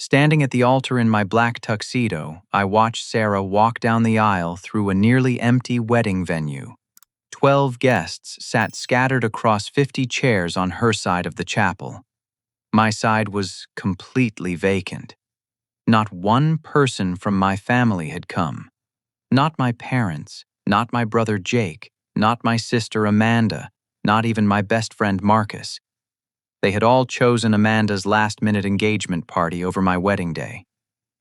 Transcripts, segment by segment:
Standing at the altar in my black tuxedo, I watched Sarah walk down the aisle through a nearly empty wedding venue. 12 guests sat scattered across 50 chairs on her side of the chapel. My side was completely vacant. Not one person from my family had come. Not my parents, not my brother Jake, not my sister Amanda, not even my best friend Marcus. They had all chosen Amanda's last-minute engagement party over my wedding day.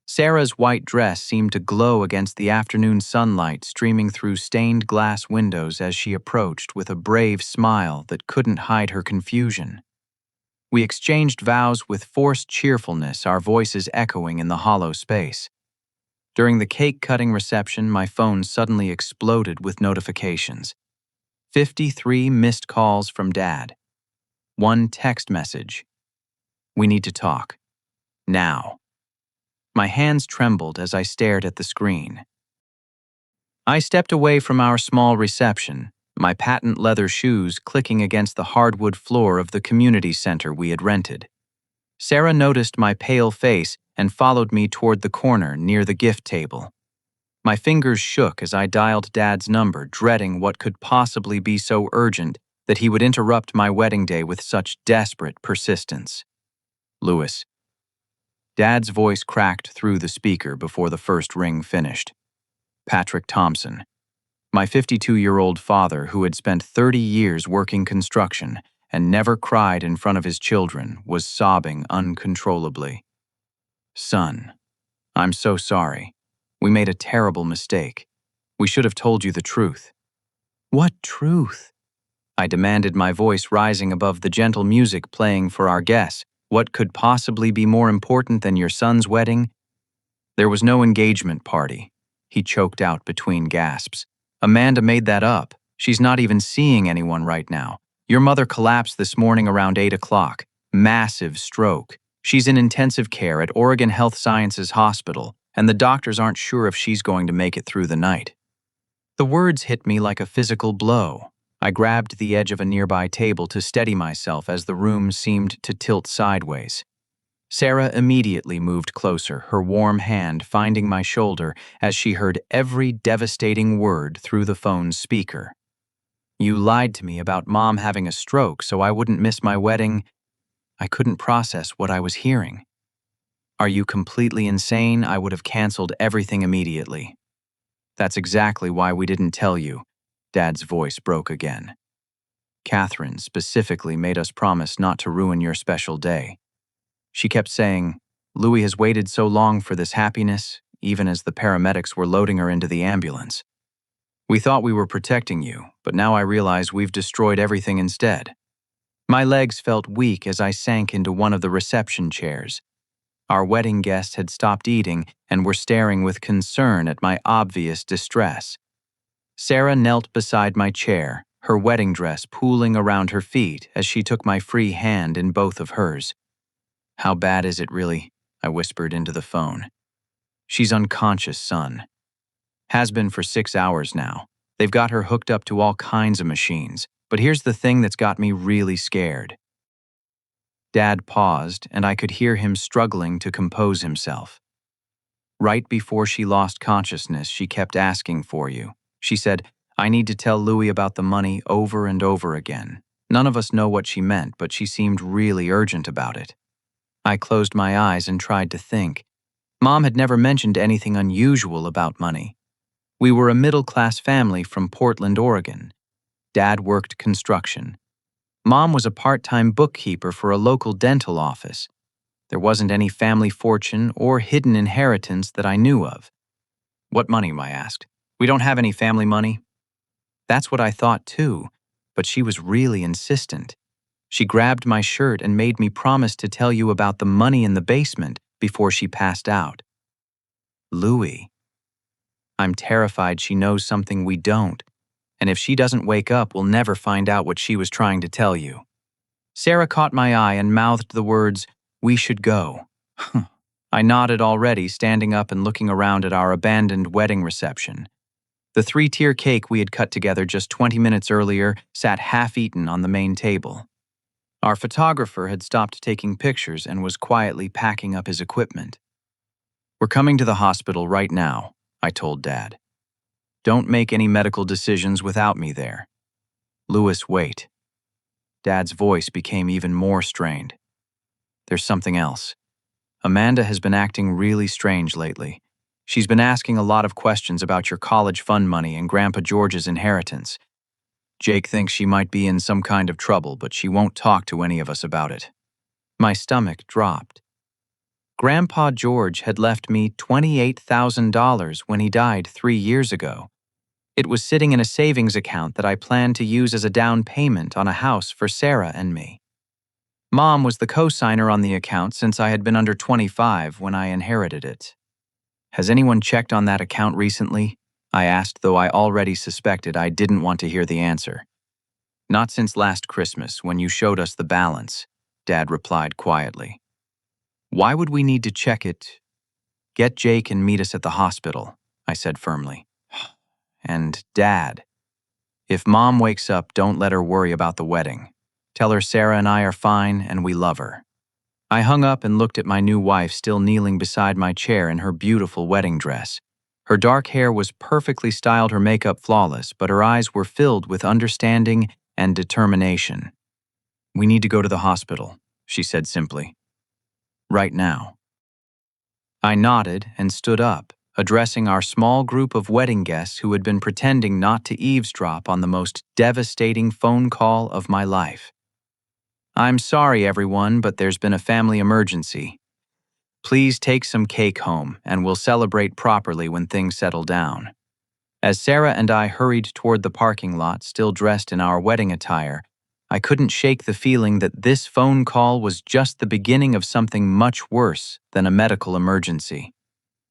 Sarah's white dress seemed to glow against the afternoon sunlight streaming through stained glass windows as she approached with a brave smile that couldn't hide her confusion. We exchanged vows with forced cheerfulness, our voices echoing in the hollow space. During the cake-cutting reception, my phone suddenly exploded with notifications. 53 missed calls from Dad. 1 text message. We need to talk. Now. My hands trembled as I stared at the screen. I stepped away from our small reception, my patent leather shoes clicking against the hardwood floor of the community center we had rented. Sarah noticed my pale face and followed me toward the corner near the gift table. My fingers shook as I dialed Dad's number, dreading what could possibly be so urgent that he would interrupt my wedding day with such desperate persistence. Lewis. Dad's voice cracked through the speaker before the first ring finished. Patrick Thompson. My 52-year-old father, who had spent 30 years working construction and never cried in front of his children, was sobbing uncontrollably. Son, I'm so sorry. We made a terrible mistake. We should have told you the truth. What truth? I demanded, my voice rising above the gentle music playing for our guests. What could possibly be more important than your son's wedding? There was no engagement party, he choked out between gasps. Amanda made that up. She's not even seeing anyone right now. Your mother collapsed this morning around 8 o'clock. Massive stroke. She's in intensive care at Oregon Health Sciences Hospital, and the doctors aren't sure if she's going to make it through the night. The words hit me like a physical blow. I grabbed the edge of a nearby table to steady myself as the room seemed to tilt sideways. Sarah immediately moved closer, her warm hand finding my shoulder as she heard every devastating word through the phone's speaker. You lied to me about Mom having a stroke so I wouldn't miss my wedding. I couldn't process what I was hearing. Are you completely insane? I would have canceled everything immediately. That's exactly why we didn't tell you. Dad's voice broke again. Catherine specifically made us promise not to ruin your special day. She kept saying, Louie has waited so long for this happiness, even as the paramedics were loading her into the ambulance. We thought we were protecting you, but now I realize we've destroyed everything instead. My legs felt weak as I sank into one of the reception chairs. Our wedding guests had stopped eating and were staring with concern at my obvious distress. Sarah knelt beside my chair, her wedding dress pooling around her feet as she took my free hand in both of hers. How bad is it really? I whispered into the phone. She's unconscious, son. Has been for 6 hours now. They've got her hooked up to all kinds of machines, but here's the thing that's got me really scared. Dad paused, and I could hear him struggling to compose himself. Right before she lost consciousness, she kept asking for you. She said, I need to tell Louie about the money over and over again. None of us know what she meant, but she seemed really urgent about it. I closed my eyes and tried to think. Mom had never mentioned anything unusual about money. We were a middle-class family from Portland, Oregon. Dad worked construction. Mom was a part-time bookkeeper for a local dental office. There wasn't any family fortune or hidden inheritance that I knew of. What money? I asked. We don't have any family money. That's what I thought too, but she was really insistent. She grabbed my shirt and made me promise to tell you about the money in the basement before she passed out. Louie. I'm terrified she knows something we don't, and if she doesn't wake up, we'll never find out what she was trying to tell you. Sarah caught my eye and mouthed the words, we should go. I nodded already, standing up and looking around at our abandoned wedding reception. The 3-tier cake we had cut together just 20 minutes earlier sat half-eaten on the main table. Our photographer had stopped taking pictures and was quietly packing up his equipment. "We're coming to the hospital right now," I told Dad. "Don't make any medical decisions without me there." "Louis, wait." Dad's voice became even more strained. "There's something else. Amanda has been acting really strange lately. She's been asking a lot of questions about your college fund money and Grandpa George's inheritance. Jake thinks she might be in some kind of trouble, but she won't talk to any of us about it." My stomach dropped. Grandpa George had left me $28,000 when he died 3 years ago. It was sitting in a savings account that I planned to use as a down payment on a house for Sarah and me. Mom was the co-signer on the account since I had been under 25 when I inherited it. "Has anyone checked on that account recently?" I asked, though I already suspected I didn't want to hear the answer. "Not since last Christmas, when you showed us the balance," Dad replied quietly. "Why would we need to check it?" "Get Jake and meet us at the hospital," I said firmly. "And Dad, if Mom wakes up, don't let her worry about the wedding. Tell her Sarah and I are fine and we love her." I hung up and looked at my new wife still kneeling beside my chair in her beautiful wedding dress. Her dark hair was perfectly styled, her makeup flawless, but her eyes were filled with understanding and determination. "We need to go to the hospital," she said simply. "Right now." I nodded and stood up, addressing our small group of wedding guests who had been pretending not to eavesdrop on the most devastating phone call of my life. "I'm sorry, everyone, but there's been a family emergency. Please take some cake home, and we'll celebrate properly when things settle down." As Sarah and I hurried toward the parking lot, still dressed in our wedding attire, I couldn't shake the feeling that this phone call was just the beginning of something much worse than a medical emergency.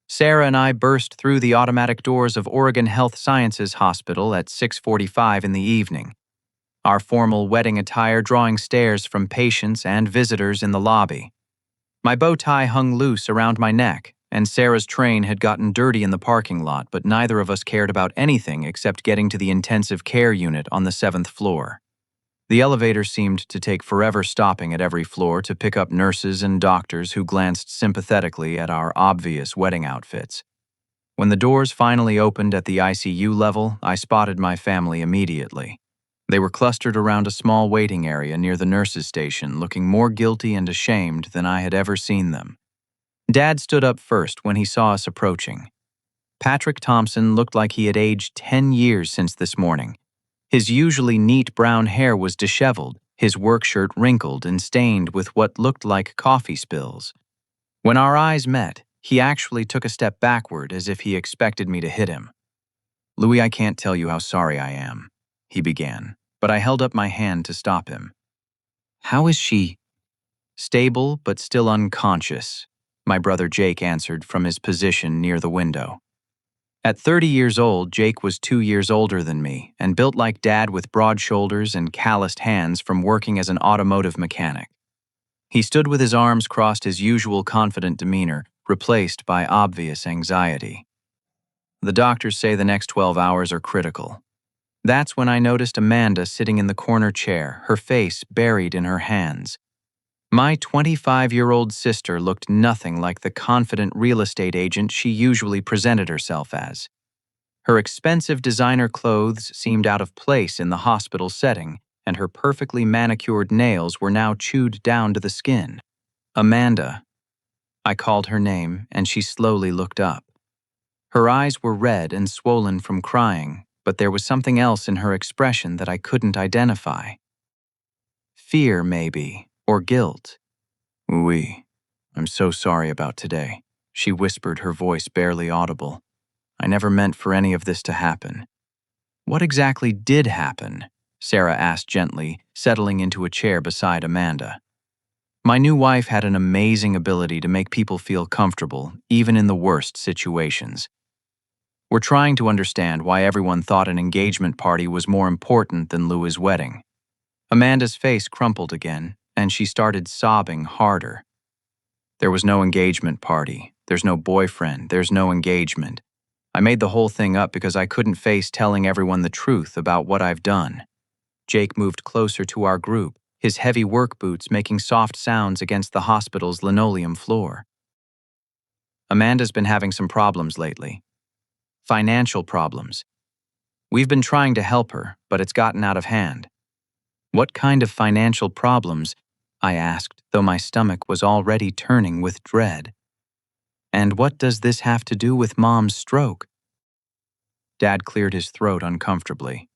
Sarah and I burst through the automatic doors of Oregon Health Sciences Hospital at 6:45 in the evening, our formal wedding attire drawing stares from patients and visitors in the lobby. My bow tie hung loose around my neck, and Sarah's train had gotten dirty in the parking lot, but neither of us cared about anything except getting to the intensive care unit on the 7th floor. The elevator seemed to take forever, stopping at every floor to pick up nurses and doctors who glanced sympathetically at our obvious wedding outfits. When the doors finally opened at the ICU level, I spotted my family immediately. They were clustered around a small waiting area near the nurses' station, looking more guilty and ashamed than I had ever seen them. Dad stood up first when he saw us approaching. Patrick Thompson looked like he had aged 10 years since this morning. His usually neat brown hair was disheveled, his work shirt wrinkled and stained with what looked like coffee spills. When our eyes met, he actually took a step backward as if he expected me to hit him. "Louis, I can't tell you how sorry I am," he began, but I held up my hand to stop him. "How is she?" "Stable, but still unconscious," my brother Jake answered from his position near the window. At 30 years old, Jake was 2 years older than me and built like Dad, with broad shoulders and calloused hands from working as an automotive mechanic. He stood with his arms crossed, his usual confident demeanor replaced by obvious anxiety. "The doctors say the next 12 hours are critical." That's when I noticed Amanda sitting in the corner chair, her face buried in her hands. My 25-year-old sister looked nothing like the confident real estate agent she usually presented herself as. Her expensive designer clothes seemed out of place in the hospital setting, and her perfectly manicured nails were now chewed down to the skin. "Amanda." I called her name, and she slowly looked up. Her eyes were red and swollen from crying, but there was something else in her expression that I couldn't identify. Fear, maybe, or guilt. "Oui, I'm so sorry about today," she whispered, her voice barely audible. "I never meant for any of this to happen." "What exactly did happen?" Sarah asked gently, settling into a chair beside Amanda. My new wife had an amazing ability to make people feel comfortable, even in the worst situations. "We're trying to understand why everyone thought an engagement party was more important than Louis' wedding." Amanda's face crumpled again, and she started sobbing harder. "There was no engagement party. There's no boyfriend. There's no engagement. I made the whole thing up because I couldn't face telling everyone the truth about what I've done." Jake moved closer to our group, his heavy work boots making soft sounds against the hospital's linoleum floor. Amanda's been having some problems lately. Financial problems. We've been trying to help her, but it's gotten out of hand. What kind of financial problems? I asked, though my stomach was already turning with dread. And what does this have to do with Mom's stroke? Dad cleared his throat uncomfortably.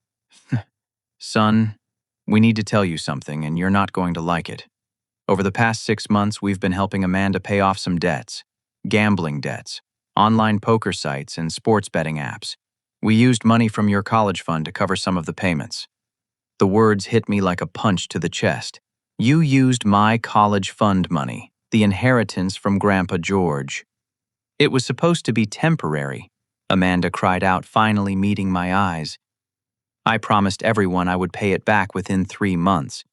Son, we need to tell you something, and you're not going to like it. Over the past 6 months, we've been helping Amanda pay off some debts. Gambling debts, online poker sites, and sports betting apps. We used money from your college fund to cover some of the payments. The words hit me like a punch to the chest. You used my college fund money, the inheritance from Grandpa George. It was supposed to be temporary, Amanda cried out, finally meeting my eyes. I promised everyone I would pay it back within 3 months.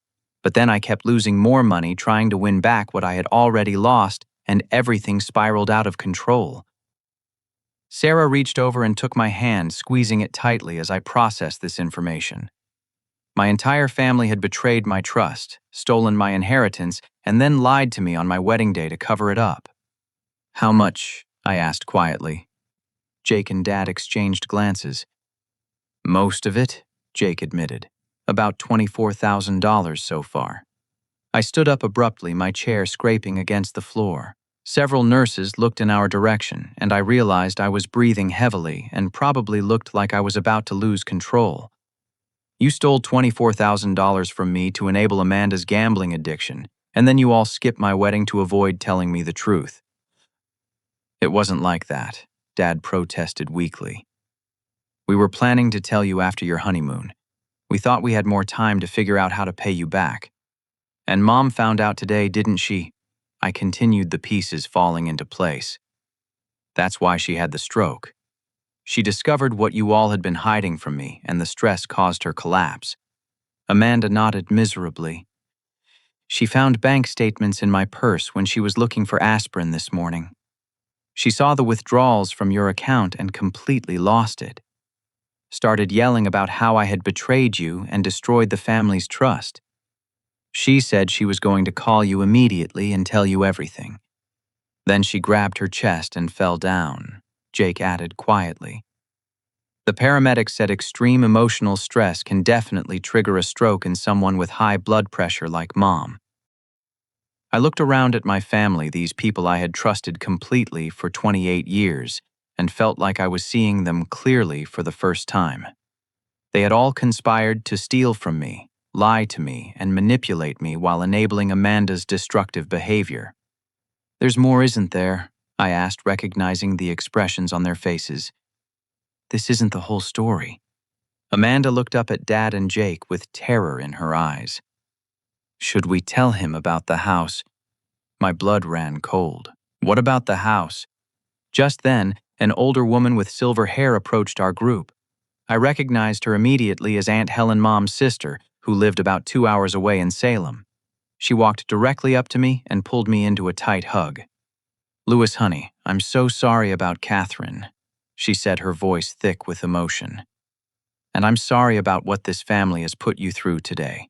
But then I kept losing more money trying to win back what I had already lost, and everything spiraled out of control. Sarah reached over and took my hand, squeezing it tightly as I processed this information. My entire family had betrayed my trust, stolen my inheritance, and then lied to me on my wedding day to cover it up. How much? I asked quietly. Jake and Dad exchanged glances. Most of it, Jake admitted. About $24,000 so far. I stood up abruptly, my chair scraping against the floor. Several nurses looked in our direction, and I realized I was breathing heavily and probably looked like I was about to lose control. You stole $24,000 from me to enable Amanda's gambling addiction, and then you all skipped my wedding to avoid telling me the truth. It wasn't like that, Dad protested weakly. We were planning to tell you after your honeymoon. We thought we had more time to figure out how to pay you back. And Mom found out today, didn't she? I continued, the pieces falling into place. That's why she had the stroke. She discovered what you all had been hiding from me, and the stress caused her collapse. Amanda nodded miserably. She found bank statements in my purse when she was looking for aspirin this morning. She saw the withdrawals from your account and completely lost it. Started yelling about how I had betrayed you and destroyed the family's trust. She said she was going to call you immediately and tell you everything. Then she grabbed her chest and fell down, Jake added quietly. The paramedics said extreme emotional stress can definitely trigger a stroke in someone with high blood pressure like Mom. I looked around at my family, these people I had trusted completely for 28 years, and felt like I was seeing them clearly for the first time. They had all conspired to steal from me, lie to me, and manipulate me while enabling Amanda's destructive behavior. There's more, isn't there? I asked, recognizing the expressions on their faces. This isn't the whole story. Amanda looked up at Dad and Jake with terror in her eyes. Should we tell him about the house? My blood ran cold. What about the house? Just then, an older woman with silver hair approached our group. I recognized her immediately as Aunt Helen, Mom's sister, who lived about 2 hours away in Salem. She walked directly up to me and pulled me into a tight hug. Louis, honey, I'm so sorry about Catherine, she said, her voice thick with emotion. And I'm sorry about what this family has put you through today.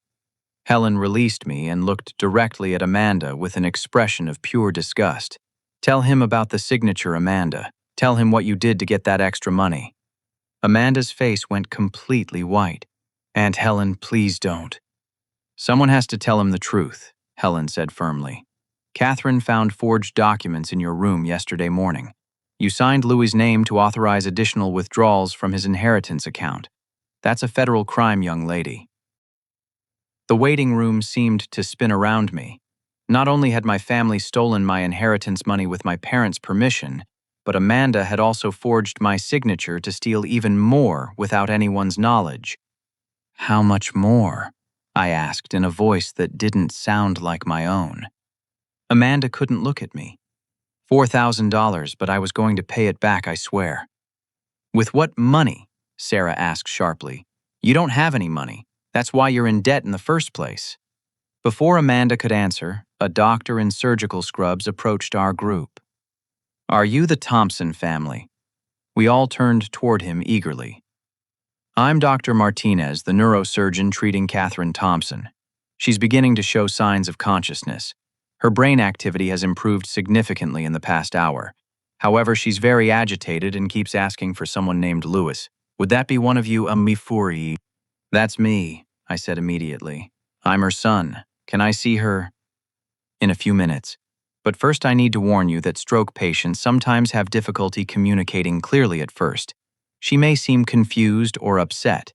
Helen released me and looked directly at Amanda with an expression of pure disgust. Tell him about the signature, Amanda. Tell him what you did to get that extra money. Amanda's face went completely white. Aunt Helen, please don't. Someone has to tell him the truth, Helen said firmly. Catherine found forged documents in your room yesterday morning. You signed Louis's name to authorize additional withdrawals from his inheritance account. That's a federal crime, young lady. The waiting room seemed to spin around me. Not only had my family stolen my inheritance money with my parents' permission, but Amanda had also forged my signature to steal even more without anyone's knowledge. How much more? I asked in a voice that didn't sound like my own. Amanda couldn't look at me. $4,000, but I was going to pay it back, I swear. With what money? Sarah asked sharply. You don't have any money. That's why you're in debt in the first place. Before Amanda could answer, a doctor in surgical scrubs approached our group. Are you the Thompson family? We all turned toward him eagerly. I'm Dr. Martinez, the neurosurgeon treating Catherine Thompson. She's beginning to show signs of consciousness. Her brain activity has improved significantly in the past hour. However, she's very agitated and keeps asking for someone named Lewis. Would that be one of you, Mifuri? That's me, I said immediately. I'm her son. Can I see her? In a few minutes. But first I need to warn you that stroke patients sometimes have difficulty communicating clearly at first. She may seem confused or upset.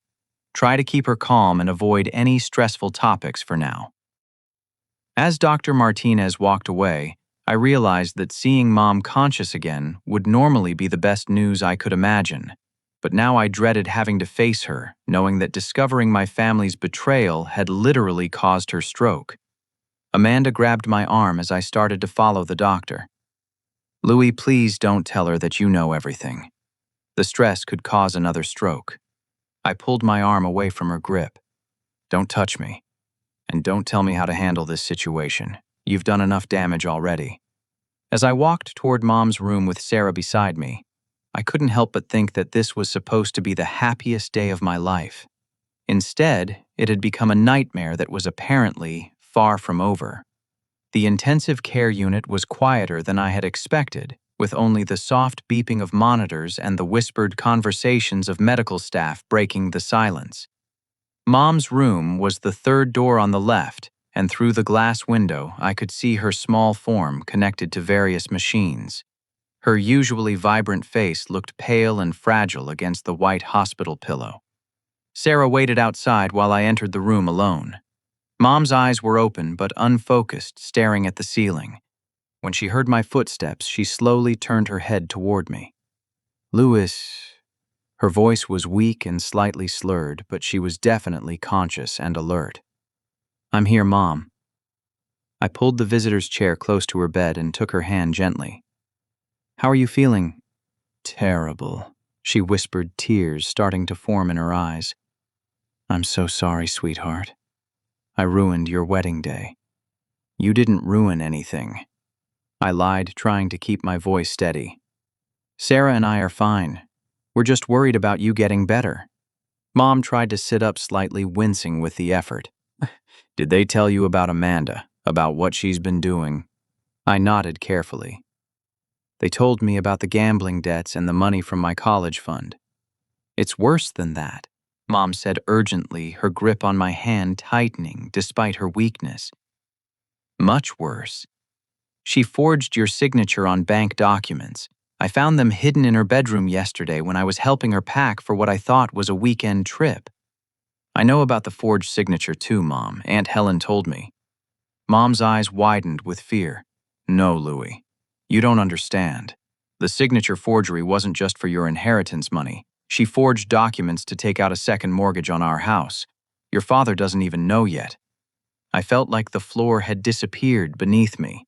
Try to keep her calm and avoid any stressful topics for now. As Dr. Martinez walked away, I realized that seeing Mom conscious again would normally be the best news I could imagine. But now I dreaded having to face her, knowing that discovering my family's betrayal had literally caused her stroke. Amanda grabbed my arm as I started to follow the doctor. Louis, please don't tell her that you know everything. The stress could cause another stroke. I pulled my arm away from her grip. Don't touch me. And don't tell me how to handle this situation. You've done enough damage already. As I walked toward Mom's room with Sarah beside me, I couldn't help but think that this was supposed to be the happiest day of my life. Instead, it had become a nightmare that was apparently far from over. The intensive care unit was quieter than I had expected, with only the soft beeping of monitors and the whispered conversations of medical staff breaking the silence. Mom's room was the third door on the left, and through the glass window I could see her small form connected to various machines. Her usually vibrant face looked pale and fragile against the white hospital pillow. Sarah waited outside while I entered the room alone. Mom's eyes were open but unfocused, staring at the ceiling. When she heard my footsteps, she slowly turned her head toward me. Louis. Her voice was weak and slightly slurred, but she was definitely conscious and alert. I'm here, Mom. I pulled the visitor's chair close to her bed and took her hand gently. How are you feeling? Terrible, she whispered, tears starting to form in her eyes. I'm so sorry, sweetheart. I ruined your wedding day. You didn't ruin anything. I lied, trying to keep my voice steady. Sarah and I are fine. We're just worried about you getting better. Mom tried to sit up slightly, wincing with the effort. Did they tell you about Amanda, about what she's been doing? I nodded carefully. They told me about the gambling debts and the money from my college fund. It's worse than that, Mom said urgently, her grip on my hand tightening despite her weakness. Much worse. She forged your signature on bank documents. I found them hidden in her bedroom yesterday when I was helping her pack for what I thought was a weekend trip. I know about the forged signature too, Mom. Aunt Helen told me. Mom's eyes widened with fear. No, Louis. You don't understand. The signature forgery wasn't just for your inheritance money. She forged documents to take out a second mortgage on our house. Your father doesn't even know yet. I felt like the floor had disappeared beneath me.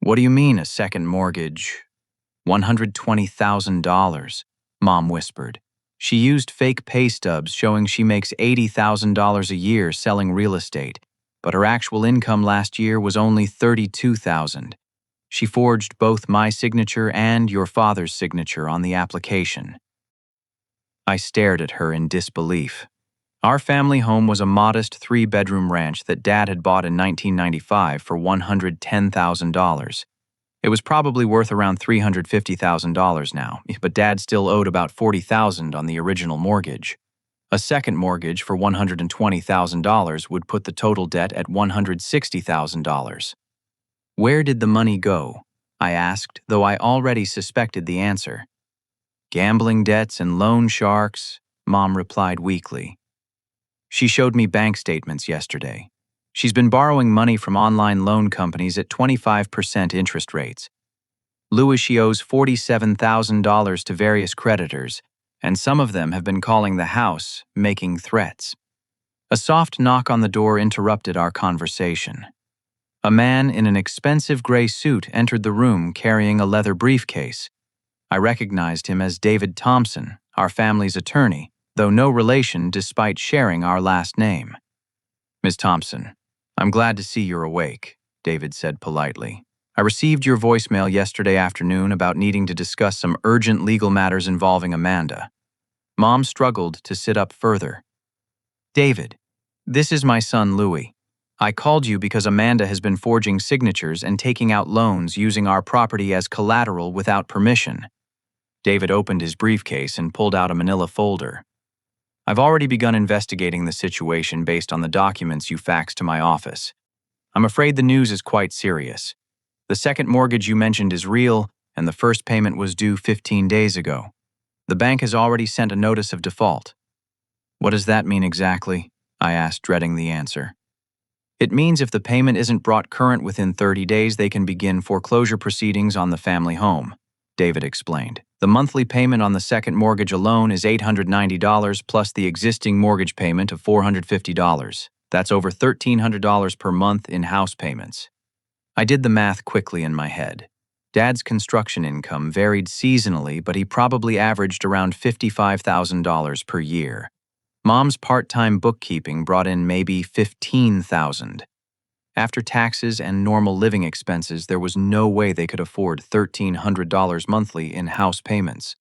What do you mean, a second mortgage? $120,000, Mom whispered. She used fake pay stubs showing she makes $80,000 a year selling real estate, but her actual income last year was only $32,000. She forged both my signature and your father's signature on the application. I stared at her in disbelief. Our family home was a modest 3-bedroom ranch that Dad had bought in 1995 for $110,000. It was probably worth around $350,000 now, but Dad still owed about $40,000 on the original mortgage. A second mortgage for $120,000 would put the total debt at $160,000. Where did the money go? I asked, though I already suspected the answer. Gambling debts and loan sharks, Mom replied weakly. She showed me bank statements yesterday. She's been borrowing money from online loan companies at 25% interest rates. Louis, she owes $47,000 to various creditors, and some of them have been calling the house, making threats. A soft knock on the door interrupted our conversation. A man in an expensive gray suit entered the room carrying a leather briefcase. I recognized him as David Thompson, our family's attorney, though no relation despite sharing our last name. Ms. Thompson, I'm glad to see you're awake, David said politely. I received your voicemail yesterday afternoon about needing to discuss some urgent legal matters involving Amanda. Mom struggled to sit up further. David, this is my son Louis. I called you because Amanda has been forging signatures and taking out loans using our property as collateral without permission. David opened his briefcase and pulled out a manila folder. I've already begun investigating the situation based on the documents you faxed to my office. I'm afraid the news is quite serious. The second mortgage you mentioned is real, and the first payment was due 15 days ago. The bank has already sent a notice of default. What does that mean exactly? I asked, dreading the answer. It means if the payment isn't brought current within 30 days, they can begin foreclosure proceedings on the family home, David explained. The monthly payment on the second mortgage alone is $890 plus the existing mortgage payment of $450. That's over $1,300 per month in house payments. I did the math quickly in my head. Dad's construction income varied seasonally, but he probably averaged around $55,000 per year. Mom's part-time bookkeeping brought in maybe $15,000. After taxes and normal living expenses, there was no way they could afford $1,300 monthly in house payments.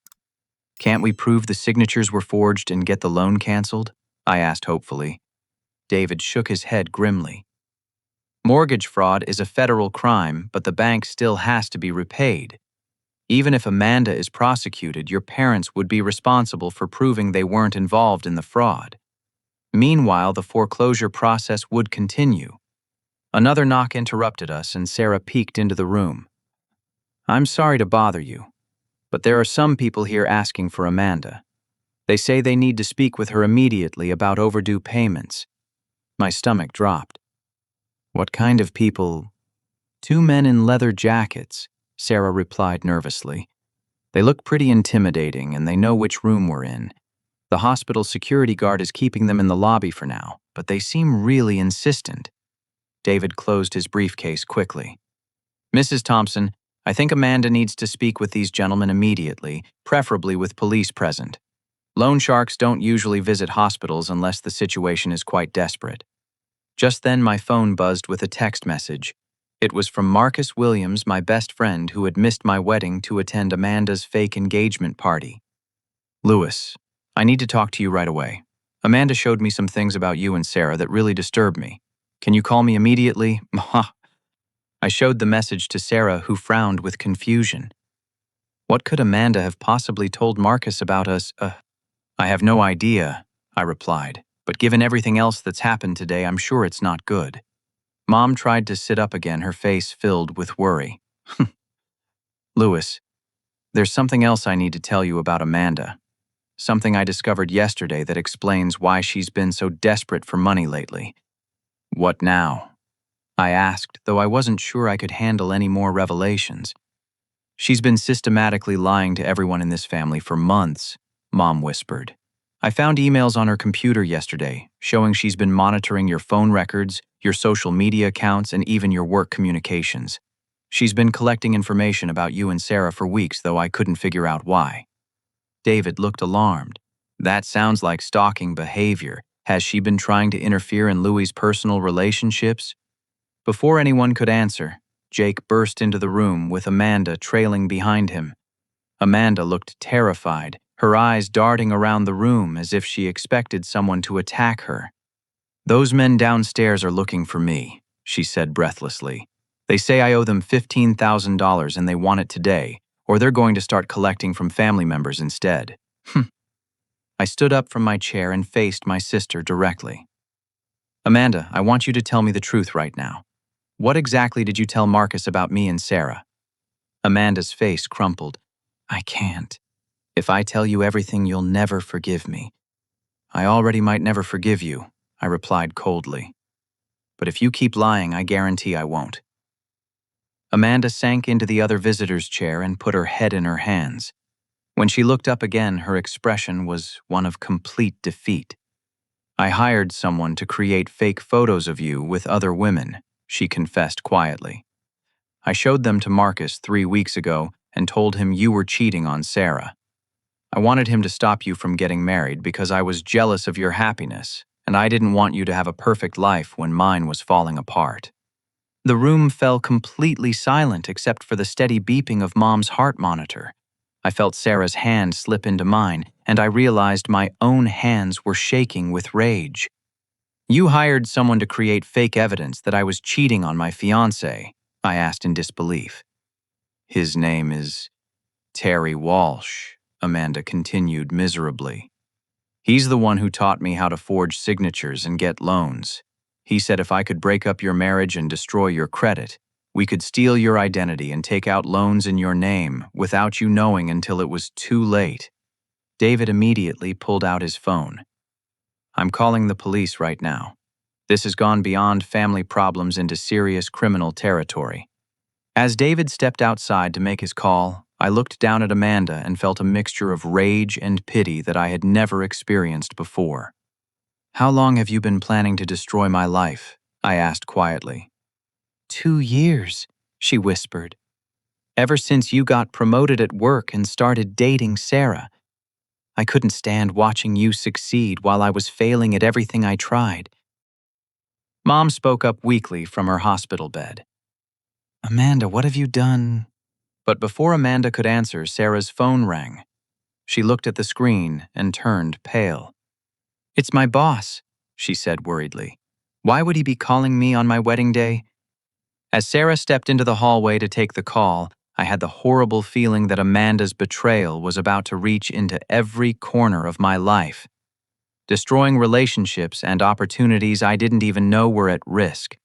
Can't we prove the signatures were forged and get the loan canceled? I asked hopefully. David shook his head grimly. Mortgage fraud is a federal crime, but the bank still has to be repaid. Even if Amanda is prosecuted, your parents would be responsible for proving they weren't involved in the fraud. Meanwhile, the foreclosure process would continue. Another knock interrupted us, and Sarah peeked into the room. I'm sorry to bother you, but there are some people here asking for Amanda. They say they need to speak with her immediately about overdue payments. My stomach dropped. What kind of people? 2 men in leather jackets, Sarah replied nervously. They look pretty intimidating, and they know which room we're in. The hospital security guard is keeping them in the lobby for now, but they seem really insistent. David closed his briefcase quickly. Mrs. Thompson, I think Amanda needs to speak with these gentlemen immediately, preferably with police present. Loan sharks don't usually visit hospitals unless the situation is quite desperate. Just then my phone buzzed with a text message. It was from Marcus Williams, my best friend who had missed my wedding to attend Amanda's fake engagement party. Lewis, I need to talk to you right away. Amanda showed me some things about you and Sarah that really disturbed me. Can you call me immediately? I showed the message to Sarah, who frowned with confusion. What could Amanda have possibly told Marcus about us? I have no idea, I replied, but given everything else that's happened today, I'm sure it's not good. Mom tried to sit up again, her face filled with worry. Lewis, there's something else I need to tell you about Amanda. Something I discovered yesterday that explains why she's been so desperate for money lately. What now? I asked, though I wasn't sure I could handle any more revelations. She's been systematically lying to everyone in this family for months, Mom whispered. I found emails on her computer yesterday showing she's been monitoring your phone records, your social media accounts, and even your work communications. She's been collecting information about you and Sarah for weeks, though I couldn't figure out why. David looked alarmed. That sounds like stalking behavior. Has she been trying to interfere in Louie's personal relationships? Before anyone could answer, Jake burst into the room with Amanda trailing behind him. Amanda looked terrified, her eyes darting around the room as if she expected someone to attack her. Those men downstairs are looking for me, she said breathlessly. They say I owe them $15,000 and they want it today, or they're going to start collecting from family members instead. I stood up from my chair and faced my sister directly. Amanda, I want you to tell me the truth right now. What exactly did you tell Marcus about me and Sarah? Amanda's face crumpled. I can't. If I tell you everything, you'll never forgive me. I already might never forgive you, I replied coldly. But if you keep lying, I guarantee I won't. Amanda sank into the other visitor's chair and put her head in her hands. When she looked up again, her expression was one of complete defeat. I hired someone to create fake photos of you with other women, she confessed quietly. I showed them to Marcus 3 weeks ago and told him you were cheating on Sarah. I wanted him to stop you from getting married because I was jealous of your happiness, and I didn't want you to have a perfect life when mine was falling apart. The room fell completely silent except for the steady beeping of Mom's heart monitor. I felt Sarah's hand slip into mine, and I realized my own hands were shaking with rage. You hired someone to create fake evidence that I was cheating on my fiancé, I asked in disbelief. His name is Terry Walsh, Amanda continued miserably. He's the one who taught me how to forge signatures and get loans. He said if I could break up your marriage and destroy your credit, we could steal your identity and take out loans in your name without you knowing until it was too late. David immediately pulled out his phone. I'm calling the police right now. This has gone beyond family problems into serious criminal territory. As David stepped outside to make his call, I looked down at Amanda and felt a mixture of rage and pity that I had never experienced before. How long have you been planning to destroy my life? I asked quietly. 2 years, she whispered. Ever since you got promoted at work and started dating Sarah. I couldn't stand watching you succeed while I was failing at everything I tried. Mom spoke up weakly from her hospital bed. Amanda, what have you done? But before Amanda could answer, Sarah's phone rang. She looked at the screen and turned pale. It's my boss, she said worriedly. Why would he be calling me on my wedding day? As Sarah stepped into the hallway to take the call, I had the horrible feeling that Amanda's betrayal was about to reach into every corner of my life, destroying relationships and opportunities I didn't even know were at risk.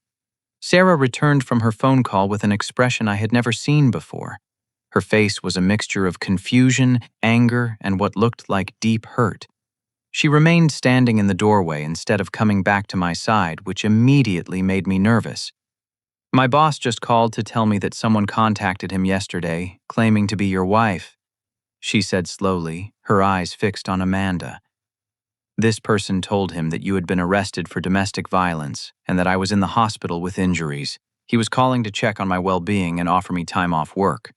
Sarah returned from her phone call with an expression I had never seen before. Her face was a mixture of confusion, anger, and what looked like deep hurt. She remained standing in the doorway instead of coming back to my side, which immediately made me nervous. My boss just called to tell me that someone contacted him yesterday, claiming to be your wife, she said slowly, her eyes fixed on Amanda. This person told him that you had been arrested for domestic violence and that I was in the hospital with injuries. He was calling to check on my well-being and offer me time off work.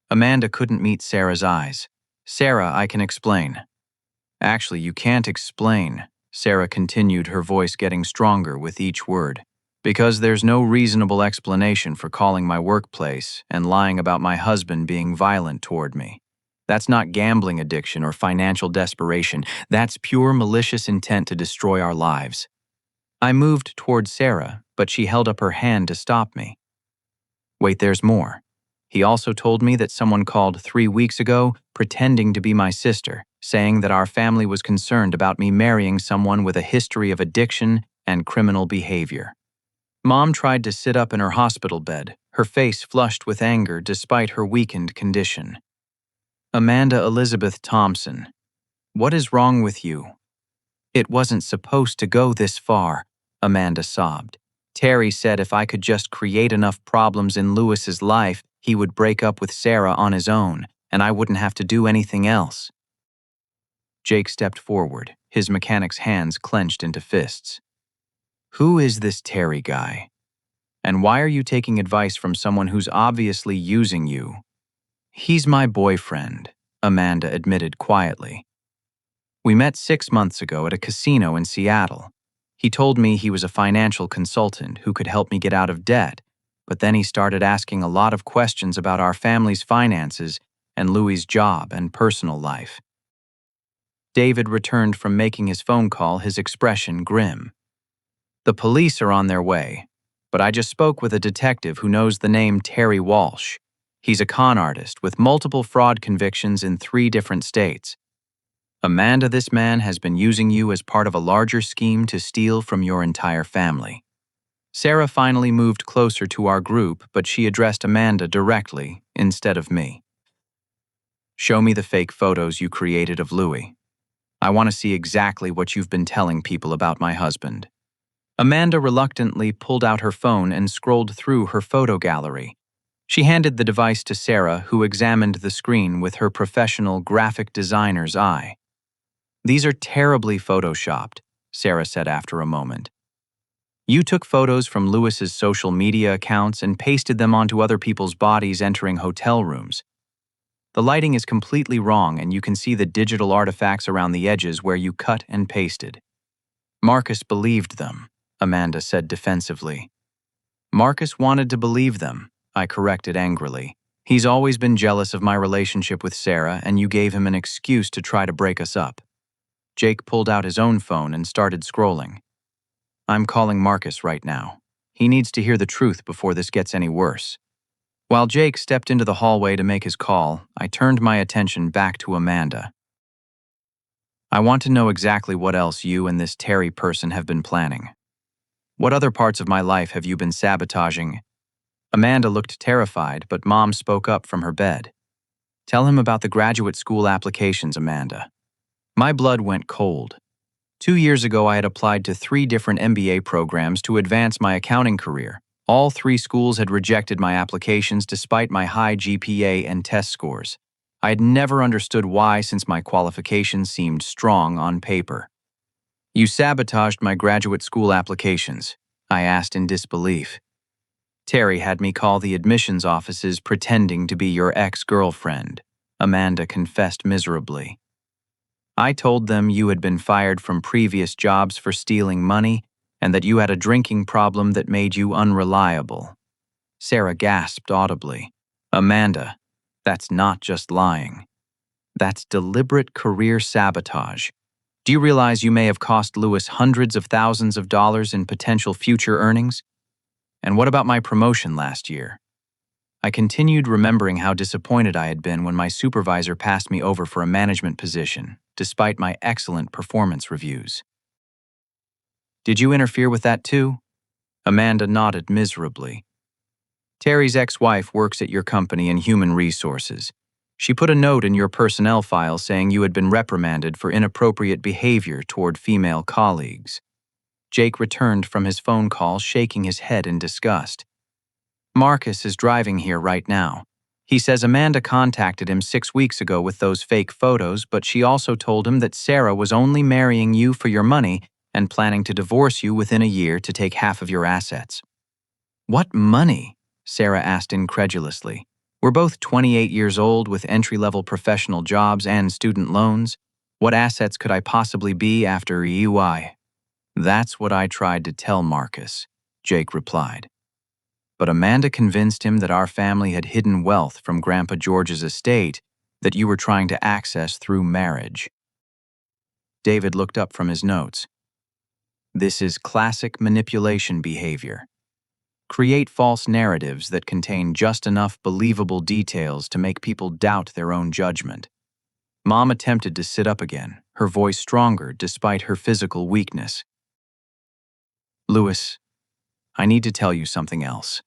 Amanda couldn't meet Sarah's eyes. Sarah, I can explain. Actually, you can't explain, Sarah continued, her voice getting stronger with each word. Because there's no reasonable explanation for calling my workplace and lying about my husband being violent toward me. That's not gambling addiction or financial desperation. That's pure malicious intent to destroy our lives. I moved toward Sarah, but she held up her hand to stop me. Wait, there's more. He also told me that someone called 3 weeks ago pretending to be my sister, saying that our family was concerned about me marrying someone with a history of addiction and criminal behavior. Mom tried to sit up in her hospital bed, her face flushed with anger despite her weakened condition. Amanda Elizabeth Thompson, what is wrong with you? It wasn't supposed to go this far, Amanda sobbed. Terry said if I could just create enough problems in Lewis's life, he would break up with Sarah on his own, and I wouldn't have to do anything else. Jake stepped forward, his mechanic's hands clenched into fists. Who is this Terry guy? And why are you taking advice from someone who's obviously using you? He's my boyfriend, Amanda admitted quietly. We met 6 months ago at a casino in Seattle. He told me he was a financial consultant who could help me get out of debt, but then he started asking a lot of questions about our family's finances and Louis's job and personal life. David returned from making his phone call, his expression grim. The police are on their way, but I just spoke with a detective who knows the name Terry Walsh. He's a con artist with multiple fraud convictions in 3 different states. Amanda, this man has been using you as part of a larger scheme to steal from your entire family. Sarah finally moved closer to our group, but she addressed Amanda directly instead of me. Show me the fake photos you created of Louis. I want to see exactly what you've been telling people about my husband. Amanda reluctantly pulled out her phone and scrolled through her photo gallery. She handed the device to Sarah, who examined the screen with her professional graphic designer's eye. These are terribly photoshopped, Sarah said after a moment. You took photos from Lewis's social media accounts and pasted them onto other people's bodies entering hotel rooms. The lighting is completely wrong, and you can see the digital artifacts around the edges where you cut and pasted. Marcus believed them, Amanda said defensively. Marcus wanted to believe them, I corrected angrily. He's always been jealous of my relationship with Sarah, and you gave him an excuse to try to break us up. Jake pulled out his own phone and started scrolling. I'm calling Marcus right now. He needs to hear the truth before this gets any worse. While Jake stepped into the hallway to make his call, I turned my attention back to Amanda. I want to know exactly what else you and this Terry person have been planning. What other parts of my life have you been sabotaging? Amanda looked terrified, but Mom spoke up from her bed. Tell him about the graduate school applications, Amanda. My blood went cold. 2 years ago, I had applied to 3 different MBA programs to advance my accounting career. All 3 schools had rejected my applications despite my high GPA and test scores. I had never understood why, since my qualifications seemed strong on paper. You sabotaged my graduate school applications, I asked in disbelief. Terry had me call the admissions offices pretending to be your ex-girlfriend, Amanda confessed miserably. I told them you had been fired from previous jobs for stealing money and that you had a drinking problem that made you unreliable. Sarah gasped audibly. Amanda, that's not just lying. That's deliberate career sabotage. Do you realize you may have cost Lewis hundreds of thousands of dollars in potential future earnings? And what about my promotion last year? I continued remembering how disappointed I had been when my supervisor passed me over for a management position, despite my excellent performance reviews. Did you interfere with that too? Amanda nodded miserably. Terry's ex-wife works at your company in human resources. She put a note in your personnel file saying you had been reprimanded for inappropriate behavior toward female colleagues. Jake returned from his phone call shaking his head in disgust. Marcus is driving here right now. He says Amanda contacted him 6 weeks ago with those fake photos, but she also told him that Sarah was only marrying you for your money and planning to divorce you within a year to take half of your assets. What money? Sarah asked incredulously. We're both 28 years old with entry-level professional jobs and student loans. What assets could I possibly be after EY? That's what I tried to tell Marcus, Jake replied. But Amanda convinced him that our family had hidden wealth from Grandpa George's estate that you were trying to access through marriage. David looked up from his notes. This is classic manipulation behavior. Create false narratives that contain just enough believable details to make people doubt their own judgment. Mom attempted to sit up again, her voice stronger despite her physical weakness. Lewis, I need to tell you something else.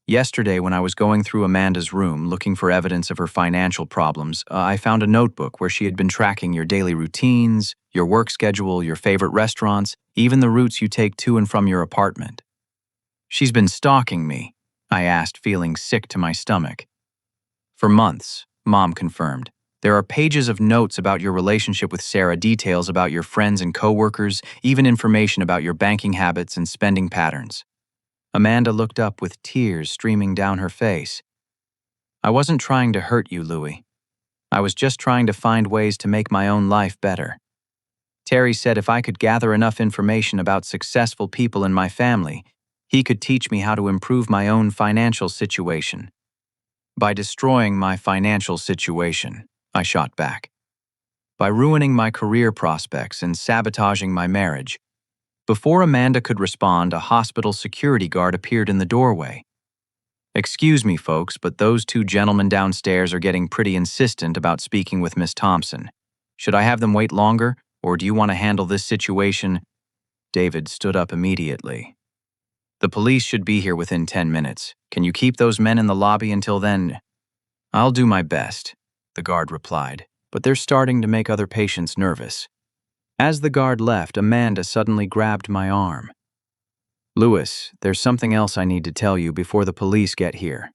Yesterday, when I was going through Amanda's room looking for evidence of her financial problems, I found a notebook where she had been tracking your daily routines, your work schedule, your favorite restaurants, even the routes you take to and from your apartment. She's been stalking me, I asked, feeling sick to my stomach. For months, Mom confirmed. There are pages of notes about your relationship with Sarah, details about your friends and coworkers, even information about your banking habits and spending patterns. Amanda looked up with tears streaming down her face. I wasn't trying to hurt you, Louie. I was just trying to find ways to make my own life better. Terry said if I could gather enough information about successful people in my family, he could teach me how to improve my own financial situation. By destroying my financial situation, I shot back. By ruining my career prospects and sabotaging my marriage. Before Amanda could respond, a hospital security guard appeared in the doorway. Excuse me, folks, but those 2 gentlemen downstairs are getting pretty insistent about speaking with Miss Thompson. Should I have them wait longer, or do you want to handle this situation? David stood up immediately. The police should be here within 10 minutes. Can you keep those men in the lobby until then? I'll do my best, the guard replied, but they're starting to make other patients nervous. As the guard left, Amanda suddenly grabbed my arm. Lewis, there's something else I need to tell you before the police get here.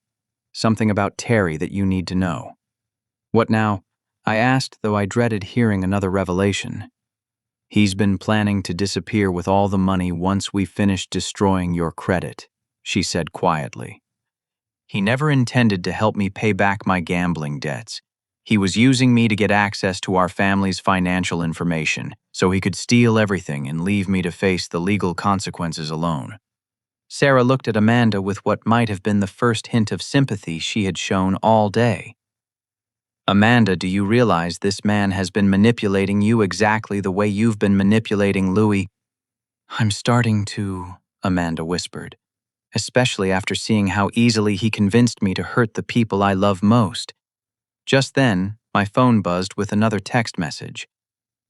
Something about Terry that you need to know. What now? I asked, though I dreaded hearing another revelation. He's been planning to disappear with all the money once we finish destroying your credit, she said quietly. He never intended to help me pay back my gambling debts. He was using me to get access to our family's financial information, so he could steal everything and leave me to face the legal consequences alone. Sarah looked at Amanda with what might have been the first hint of sympathy she had shown all day. Amanda, do you realize this man has been manipulating you exactly the way you've been manipulating Louis? I'm starting to, Amanda whispered, especially after seeing how easily he convinced me to hurt the people I love most. Just then, my phone buzzed with another text message.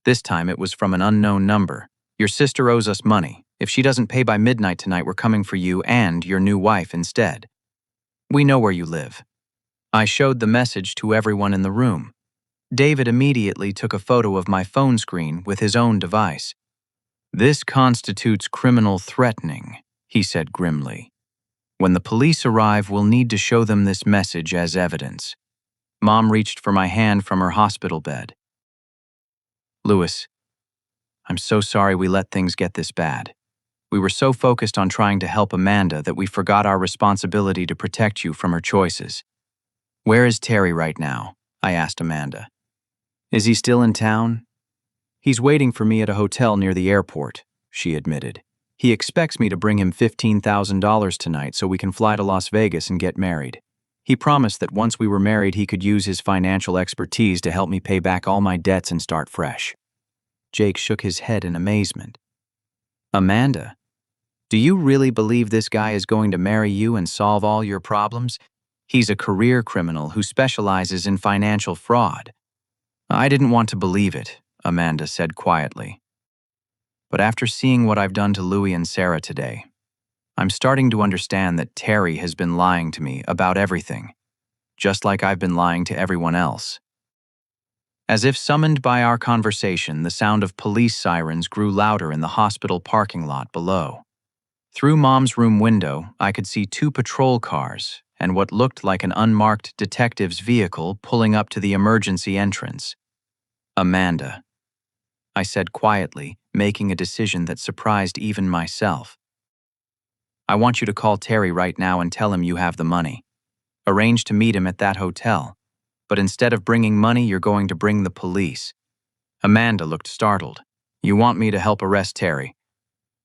This time it was from an unknown number. Your sister owes us money. If she doesn't pay by midnight tonight, we're coming for you and your new wife instead. We know where you live. I showed the message to everyone in the room. David immediately took a photo of my phone screen with his own device. This constitutes criminal threatening, he said grimly. When the police arrive, we'll need to show them this message as evidence. Mom reached for my hand from her hospital bed. Louis, I'm so sorry we let things get this bad. We were so focused on trying to help Amanda that we forgot our responsibility to protect you from her choices. Where is Terry right now? I asked Amanda. Is he still in town? He's waiting for me at a hotel near the airport, she admitted. He expects me to bring him $15,000 tonight so we can fly to Las Vegas and get married. He promised that once we were married, he could use his financial expertise to help me pay back all my debts and start fresh. Jake shook his head in amazement. Amanda, do you really believe this guy is going to marry you and solve all your problems? He's a career criminal who specializes in financial fraud. I didn't want to believe it, Amanda said quietly. But after seeing what I've done to Louis and Sarah today, I'm starting to understand that Terry has been lying to me about everything, just like I've been lying to everyone else. As if summoned by our conversation, the sound of police sirens grew louder in the hospital parking lot below. Through Mom's room window, I could see 2 patrol cars and what looked like an unmarked detective's vehicle pulling up to the emergency entrance. Amanda, I said quietly, making a decision that surprised even myself. I want you to call Terry right now and tell him you have the money. Arrange to meet him at that hotel. But instead of bringing money, you're going to bring the police. Amanda looked startled. You want me to help arrest Terry?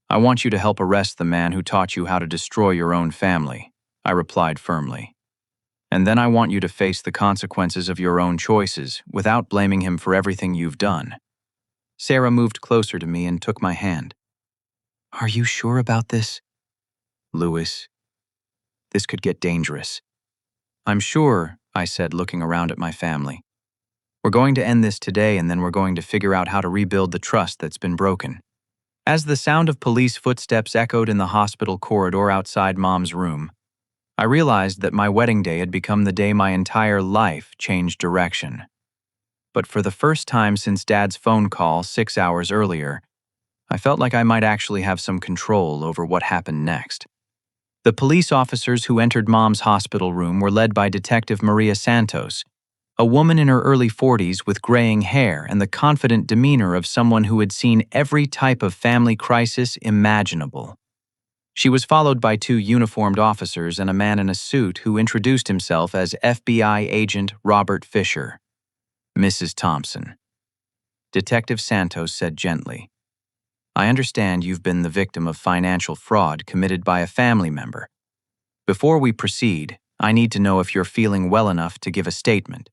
I want you to help arrest the man who taught you how to destroy your own family, I replied firmly. And then I want you to face the consequences of your own choices without blaming him for everything you've done. Sarah moved closer to me and took my hand. Are you sure about this? Louis, this could get dangerous. I'm sure, I said, looking around at my family. We're going to end this today and then we're going to figure out how to rebuild the trust that's been broken. As the sound of police footsteps echoed in the hospital corridor outside Mom's room, I realized that my wedding day had become the day my entire life changed direction. But for the first time since Dad's phone call 6 hours earlier, I felt like I might actually have some control over what happened next. The police officers who entered Mom's hospital room were led by Detective Maria Santos, a woman in her early 40s with graying hair and the confident demeanor of someone who had seen every type of family crisis imaginable. She was followed by 2 uniformed officers and a man in a suit who introduced himself as FBI agent Robert Fisher. Mrs. Thompson. Detective Santos said gently, I understand you've been the victim of financial fraud committed by a family member. Before we proceed, I need to know if you're feeling well enough to give a statement.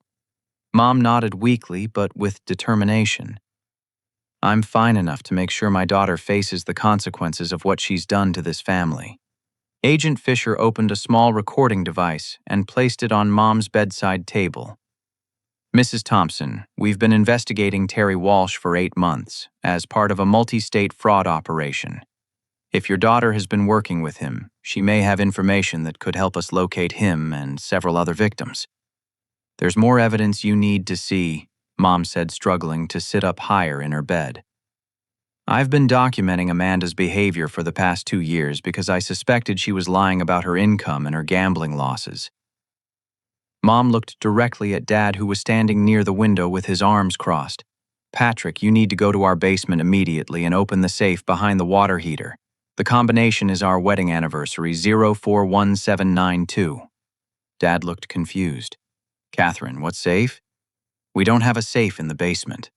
Mom nodded weakly but with determination. I'm fine enough to make sure my daughter faces the consequences of what she's done to this family. Agent Fisher opened a small recording device and placed it on Mom's bedside table. Mrs. Thompson, we've been investigating Terry Walsh for 8 months as part of a multi-state fraud operation. If your daughter has been working with him, she may have information that could help us locate him and several other victims. There's more evidence you need to see, Mom said, struggling to sit up higher in her bed. I've been documenting Amanda's behavior for the past 2 years because I suspected she was lying about her income and her gambling losses. Mom looked directly at Dad, who was standing near the window with his arms crossed. Patrick, you need to go to our basement immediately and open the safe behind the water heater. The combination is our wedding anniversary, 041792. Dad looked confused. Catherine, what safe? We don't have a safe in the basement.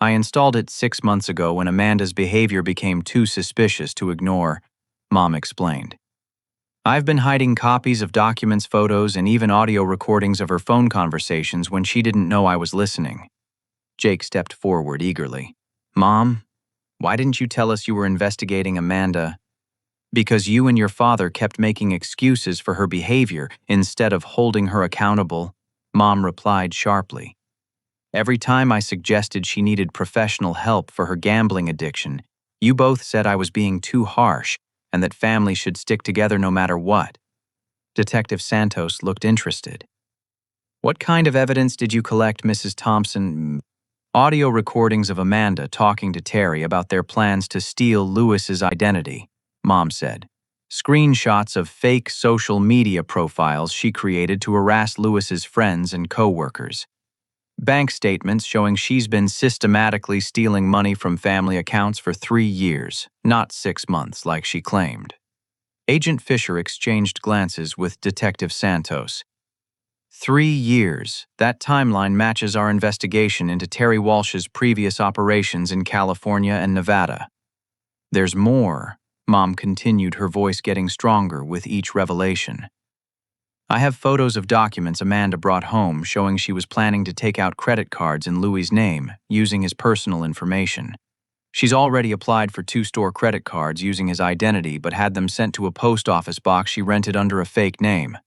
I installed it 6 months ago when Amanda's behavior became too suspicious to ignore, Mom explained. I've been hiding copies of documents, photos, and even audio recordings of her phone conversations when she didn't know I was listening. Jake stepped forward eagerly. Mom, Why didn't you tell us you were investigating Amanda? Because you and your father kept making excuses for her behavior instead of holding her accountable, Mom replied sharply. Every time I suggested she needed professional help for her gambling addiction, you both said I was being too harsh and that families should stick together no matter what. Detective Santos looked interested. What kind of evidence did you collect, Mrs. Thompson? Audio recordings of Amanda talking to Terry about their plans to steal Lewis's identity, Mom said. Screenshots of fake social media profiles she created to harass Lewis's friends and co-workers. Bank statements showing she's been systematically stealing money from family accounts for 3 years, not 6 months like she claimed. Agent Fisher exchanged glances with Detective Santos. 3 years. That timeline matches our investigation into Terry Walsh's previous operations in California and Nevada. There's more, Mom continued, her voice getting stronger with each revelation. I have photos of documents Amanda brought home showing she was planning to take out credit cards in Louis's name, using his personal information. She's already applied for 2 store credit cards using his identity but had them sent to a post office box she rented under a fake name.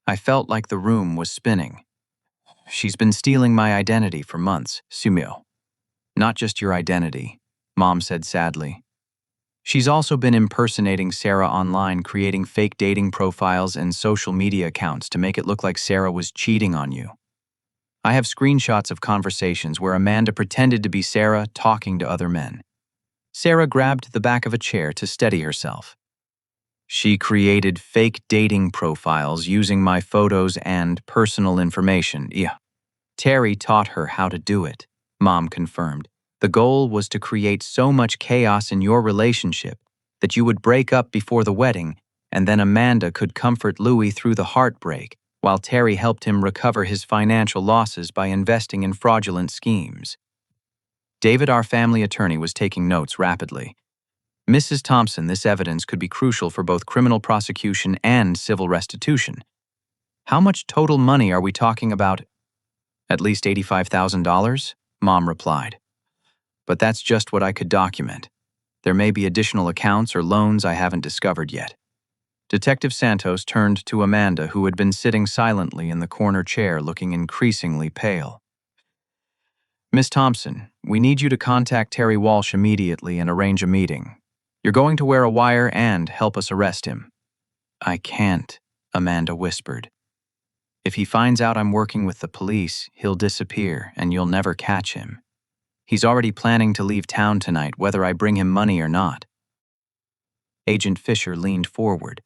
I felt like the room was spinning. She's been stealing my identity for months, Sumio. Not just your identity, Mom said sadly. She's also been impersonating Sarah online, creating fake dating profiles and social media accounts to make it look like Sarah was cheating on you. I have screenshots of conversations where Amanda pretended to be Sarah talking to other men. Sarah grabbed the back of a chair to steady herself. She created fake dating profiles using my photos and personal information. Yeah. Terry taught her how to do it, Mom confirmed. The goal was to create so much chaos in your relationship that you would break up before the wedding, and then Amanda could comfort Louis through the heartbreak, while Terry helped him recover his financial losses by investing in fraudulent schemes. David, our family attorney, was taking notes rapidly. Mrs. Thompson, this evidence could be crucial for both criminal prosecution and civil restitution. How much total money are we talking about? At least $85,000, Mom replied. But that's just what I could document. There may be additional accounts or loans I haven't discovered yet. Detective Santos turned to Amanda, who had been sitting silently in the corner chair looking increasingly pale. Miss Thompson, we need you to contact Terry Walsh immediately and arrange a meeting. You're going to wear a wire and help us arrest him. I can't, Amanda whispered. If he finds out I'm working with the police, he'll disappear and you'll never catch him. He's already planning to leave town tonight, whether I bring him money or not. Agent Fisher leaned forward.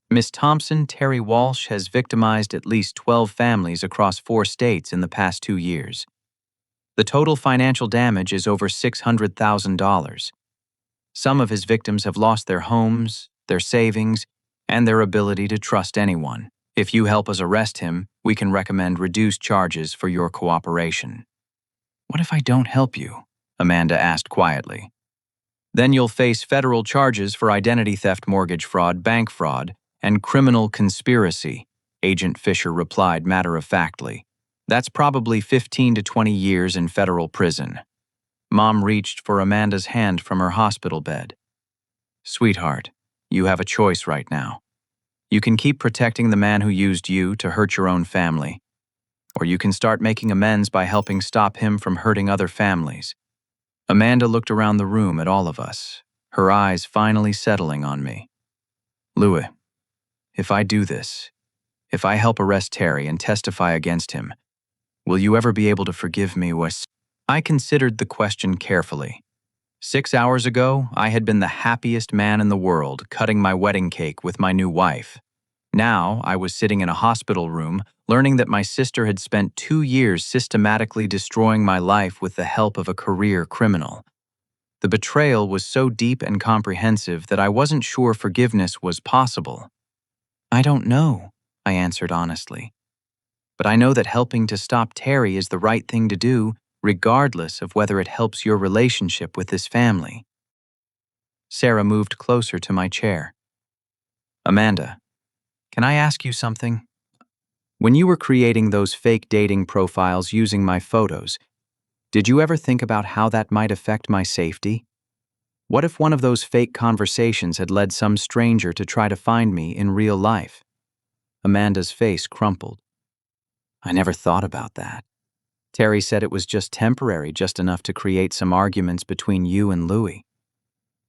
Miss Thompson, Terry Walsh has victimized at least 12 families across 4 states in the past 2 years. The total financial damage is over $600,000. Some of his victims have lost their homes, their savings, and their ability to trust anyone. If you help us arrest him, we can recommend reduced charges for your cooperation. What if I don't help you? Amanda asked quietly. Then you'll face federal charges for identity theft, mortgage fraud, bank fraud, and criminal conspiracy, Agent Fisher replied matter-of-factly. That's probably 15 to 20 years in federal prison. Mom reached for Amanda's hand from her hospital bed. Sweetheart, you have a choice right now. You can keep protecting the man who used you to hurt your own family, or you can start making amends by helping stop him from hurting other families. Amanda looked around the room at all of us, her eyes finally settling on me. Louis, if I do this, if I help arrest Terry and testify against him, will you ever be able to forgive me? I considered the question carefully. 6 hours ago, I had been the happiest man in the world, cutting my wedding cake with my new wife. Now, I was sitting in a hospital room, learning that my sister had spent 2 years systematically destroying my life with the help of a career criminal. The betrayal was so deep and comprehensive that I wasn't sure forgiveness was possible. I don't know, I answered honestly. But I know that helping to stop Terry is the right thing to do, regardless of whether it helps your relationship with this family. Sarah moved closer to my chair. Amanda, can I ask you something? When you were creating those fake dating profiles using my photos, did you ever think about how that might affect my safety? What if one of those fake conversations had led some stranger to try to find me in real life? Amanda's face crumpled. I never thought about that. Terry said it was just temporary, just enough to create some arguments between you and Louis.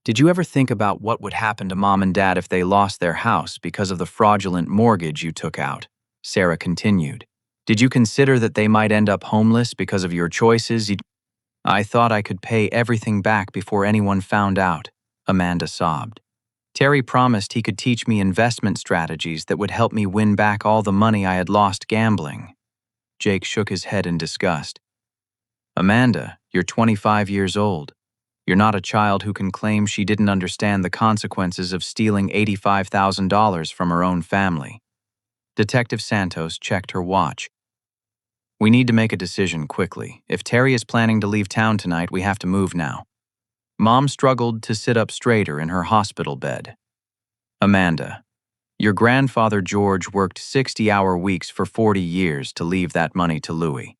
Did you ever think about what would happen to Mom and Dad if they lost their house because of the fraudulent mortgage you took out? Sarah continued. Did you consider that they might end up homeless because of your choices? I thought I could pay everything back before anyone found out, Amanda sobbed. Terry promised he could teach me investment strategies that would help me win back all the money I had lost gambling. Jake shook his head in disgust. Amanda, you're 25 years old. You're not a child who can claim she didn't understand the consequences of stealing $85,000 from her own family. Detective Santos checked her watch. We need to make a decision quickly. If Terry is planning to leave town tonight, we have to move now. Mom struggled to sit up straighter in her hospital bed. Amanda, your grandfather George worked 60-hour weeks for 40 years to leave that money to Louis.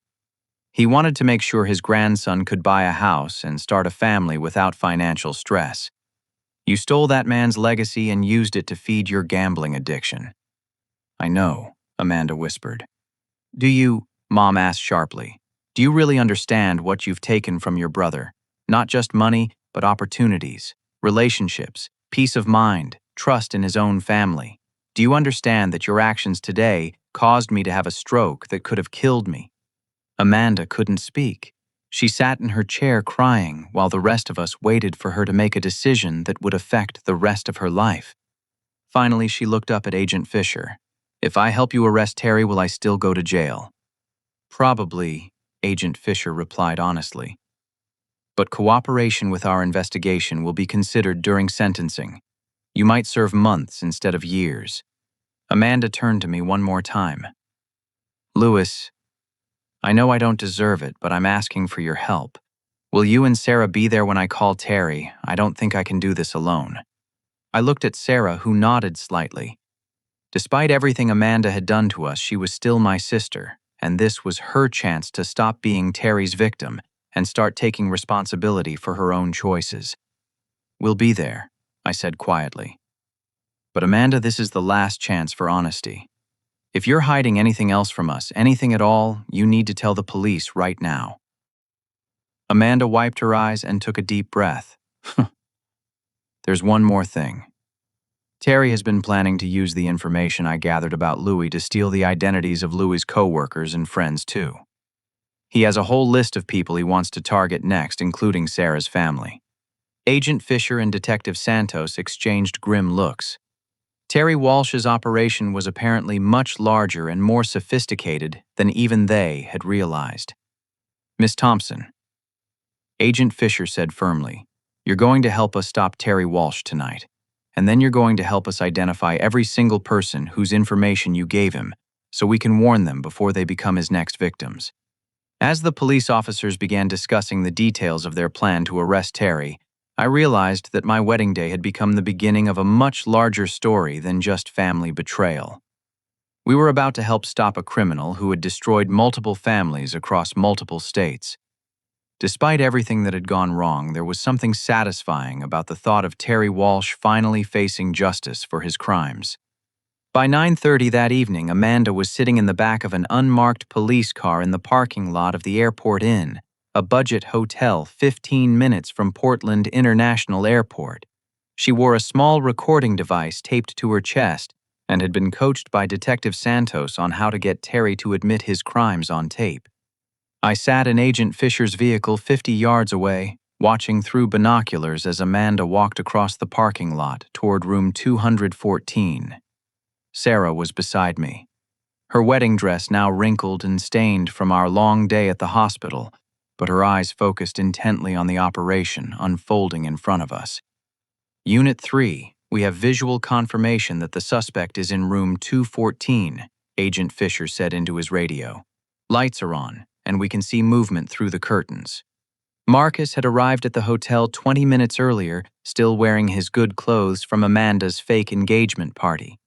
He wanted to make sure his grandson could buy a house and start a family without financial stress. You stole that man's legacy and used it to feed your gambling addiction. I know, Amanda whispered. Do you, Mom asked sharply, do you really understand what you've taken from your brother? Not just money, but opportunities, relationships, peace of mind, trust in his own family. Do you understand that your actions today caused me to have a stroke that could have killed me? Amanda couldn't speak. She sat in her chair crying while the rest of us waited for her to make a decision that would affect the rest of her life. Finally, she looked up at Agent Fisher. If I help you arrest Terry, will I still go to jail? Probably, Agent Fisher replied honestly. But cooperation with our investigation will be considered during sentencing. You might serve months instead of years. Amanda turned to me one more time. Louis, I know I don't deserve it, but I'm asking for your help. Will you and Sarah be there when I call Terry? I don't think I can do this alone. I looked at Sarah, who nodded slightly. Despite everything Amanda had done to us, she was still my sister, and this was her chance to stop being Terry's victim and start taking responsibility for her own choices. We'll be there, I said quietly. But Amanda, this is the last chance for honesty. If you're hiding anything else from us, anything at all, you need to tell the police right now. Amanda wiped her eyes and took a deep breath. There's one more thing. Terry has been planning to use the information I gathered about Louis to steal the identities of Louis's co-workers and friends too. He has a whole list of people he wants to target next, including Sarah's family. Agent Fisher and Detective Santos exchanged grim looks. Terry Walsh's operation was apparently much larger and more sophisticated than even they had realized. Miss Thompson, Agent Fisher said firmly, you're going to help us stop Terry Walsh tonight, and then you're going to help us identify every single person whose information you gave him so we can warn them before they become his next victims. As the police officers began discussing the details of their plan to arrest Terry, I realized that my wedding day had become the beginning of a much larger story than just family betrayal. We were about to help stop a criminal who had destroyed multiple families across multiple states. Despite everything that had gone wrong, there was something satisfying about the thought of Terry Walsh finally facing justice for his crimes. By 9:30 that evening, Amanda was sitting in the back of an unmarked police car in the parking lot of the Airport Inn, a budget hotel 15 minutes from Portland International Airport. She wore a small recording device taped to her chest and had been coached by Detective Santos on how to get Terry to admit his crimes on tape. I sat in Agent Fisher's vehicle 50 yards away, watching through binoculars as Amanda walked across the parking lot toward room 214. Sarah was beside me. Her wedding dress now wrinkled and stained from our long day at the hospital, but her eyes focused intently on the operation unfolding in front of us. Unit 3, we have visual confirmation that the suspect is in room 214, Agent Fisher said into his radio. Lights are on, and we can see movement through the curtains. Marcus had arrived at the hotel 20 minutes earlier, still wearing his good clothes from Amanda's fake engagement party.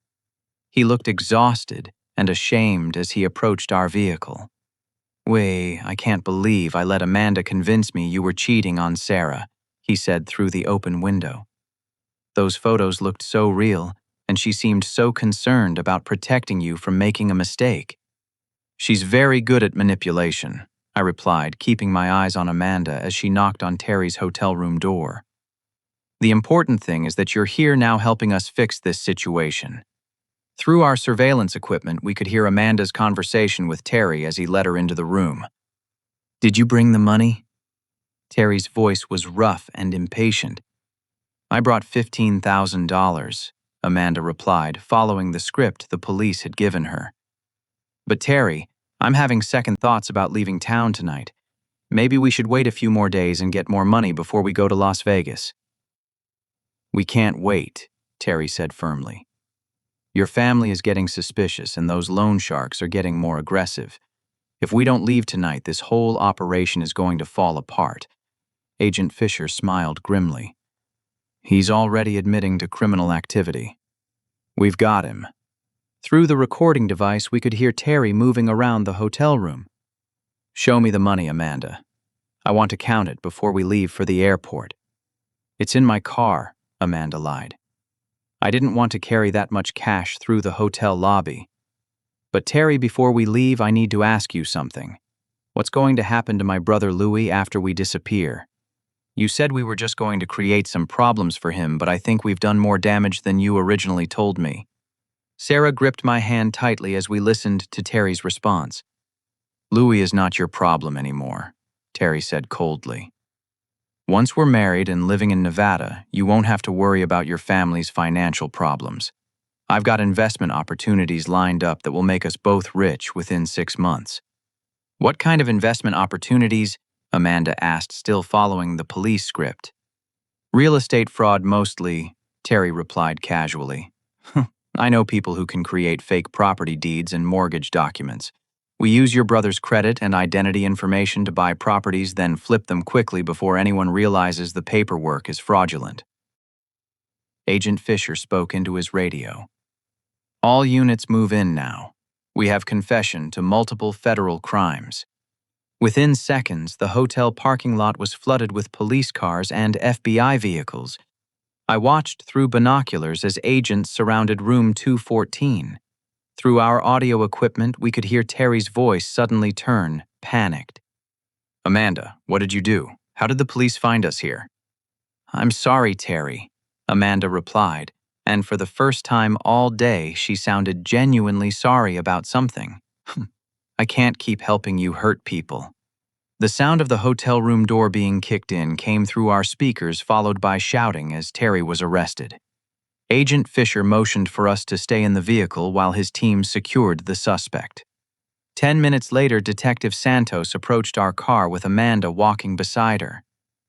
He looked exhausted and ashamed as he approached our vehicle. I can't believe I let Amanda convince me you were cheating on Sarah, he said through the open window. Those photos looked so real, and she seemed so concerned about protecting you from making a mistake. She's very good at manipulation, I replied, keeping my eyes on Amanda as she knocked on Terry's hotel room door. The important thing is that you're here now helping us fix this situation. Through our surveillance equipment, we could hear Amanda's conversation with Terry as he led her into the room. Did you bring the money? Terry's voice was rough and impatient. I brought $15,000, Amanda replied, following the script the police had given her. But Terry, I'm having second thoughts about leaving town tonight. Maybe we should wait a few more days and get more money before we go to Las Vegas. We can't wait, Terry said firmly. Your family is getting suspicious and those loan sharks are getting more aggressive. If we don't leave tonight, this whole operation is going to fall apart. Agent Fisher smiled grimly. He's already admitting to criminal activity. We've got him. Through the recording device, we could hear Terry moving around the hotel room. Show me the money, Amanda. I want to count it before we leave for the airport. It's in my car, Amanda lied. I didn't want to carry that much cash through the hotel lobby. But Terry, before we leave, I need to ask you something. What's going to happen to my brother Louis after we disappear? You said we were just going to create some problems for him, but I think we've done more damage than you originally told me. Sarah gripped my hand tightly as we listened to Terry's response. Louis is not your problem anymore, Terry said coldly. Once we're married and living in Nevada, you won't have to worry about your family's financial problems. I've got investment opportunities lined up that will make us both rich within 6 months. What kind of investment opportunities? Amanda asked, still following the police script. Real estate fraud mostly, Terry replied casually. I know people who can create fake property deeds and mortgage documents. We use your brother's credit and identity information to buy properties, then flip them quickly before anyone realizes the paperwork is fraudulent. Agent Fisher spoke into his radio. All units move in now. We have confession to multiple federal crimes. Within seconds, the hotel parking lot was flooded with police cars and FBI vehicles. I watched through binoculars as agents surrounded room 214. Through our audio equipment, we could hear Terry's voice suddenly turn, panicked. Amanda, what did you do? How did the police find us here? I'm sorry, Terry, Amanda replied, and for the first time all day, she sounded genuinely sorry about something. I can't keep helping you hurt people. The sound of the hotel room door being kicked in came through our speakers, followed by shouting as Terry was arrested. Agent Fisher motioned for us to stay in the vehicle while his team secured the suspect. 10 minutes later, Detective Santos approached our car with Amanda walking beside her.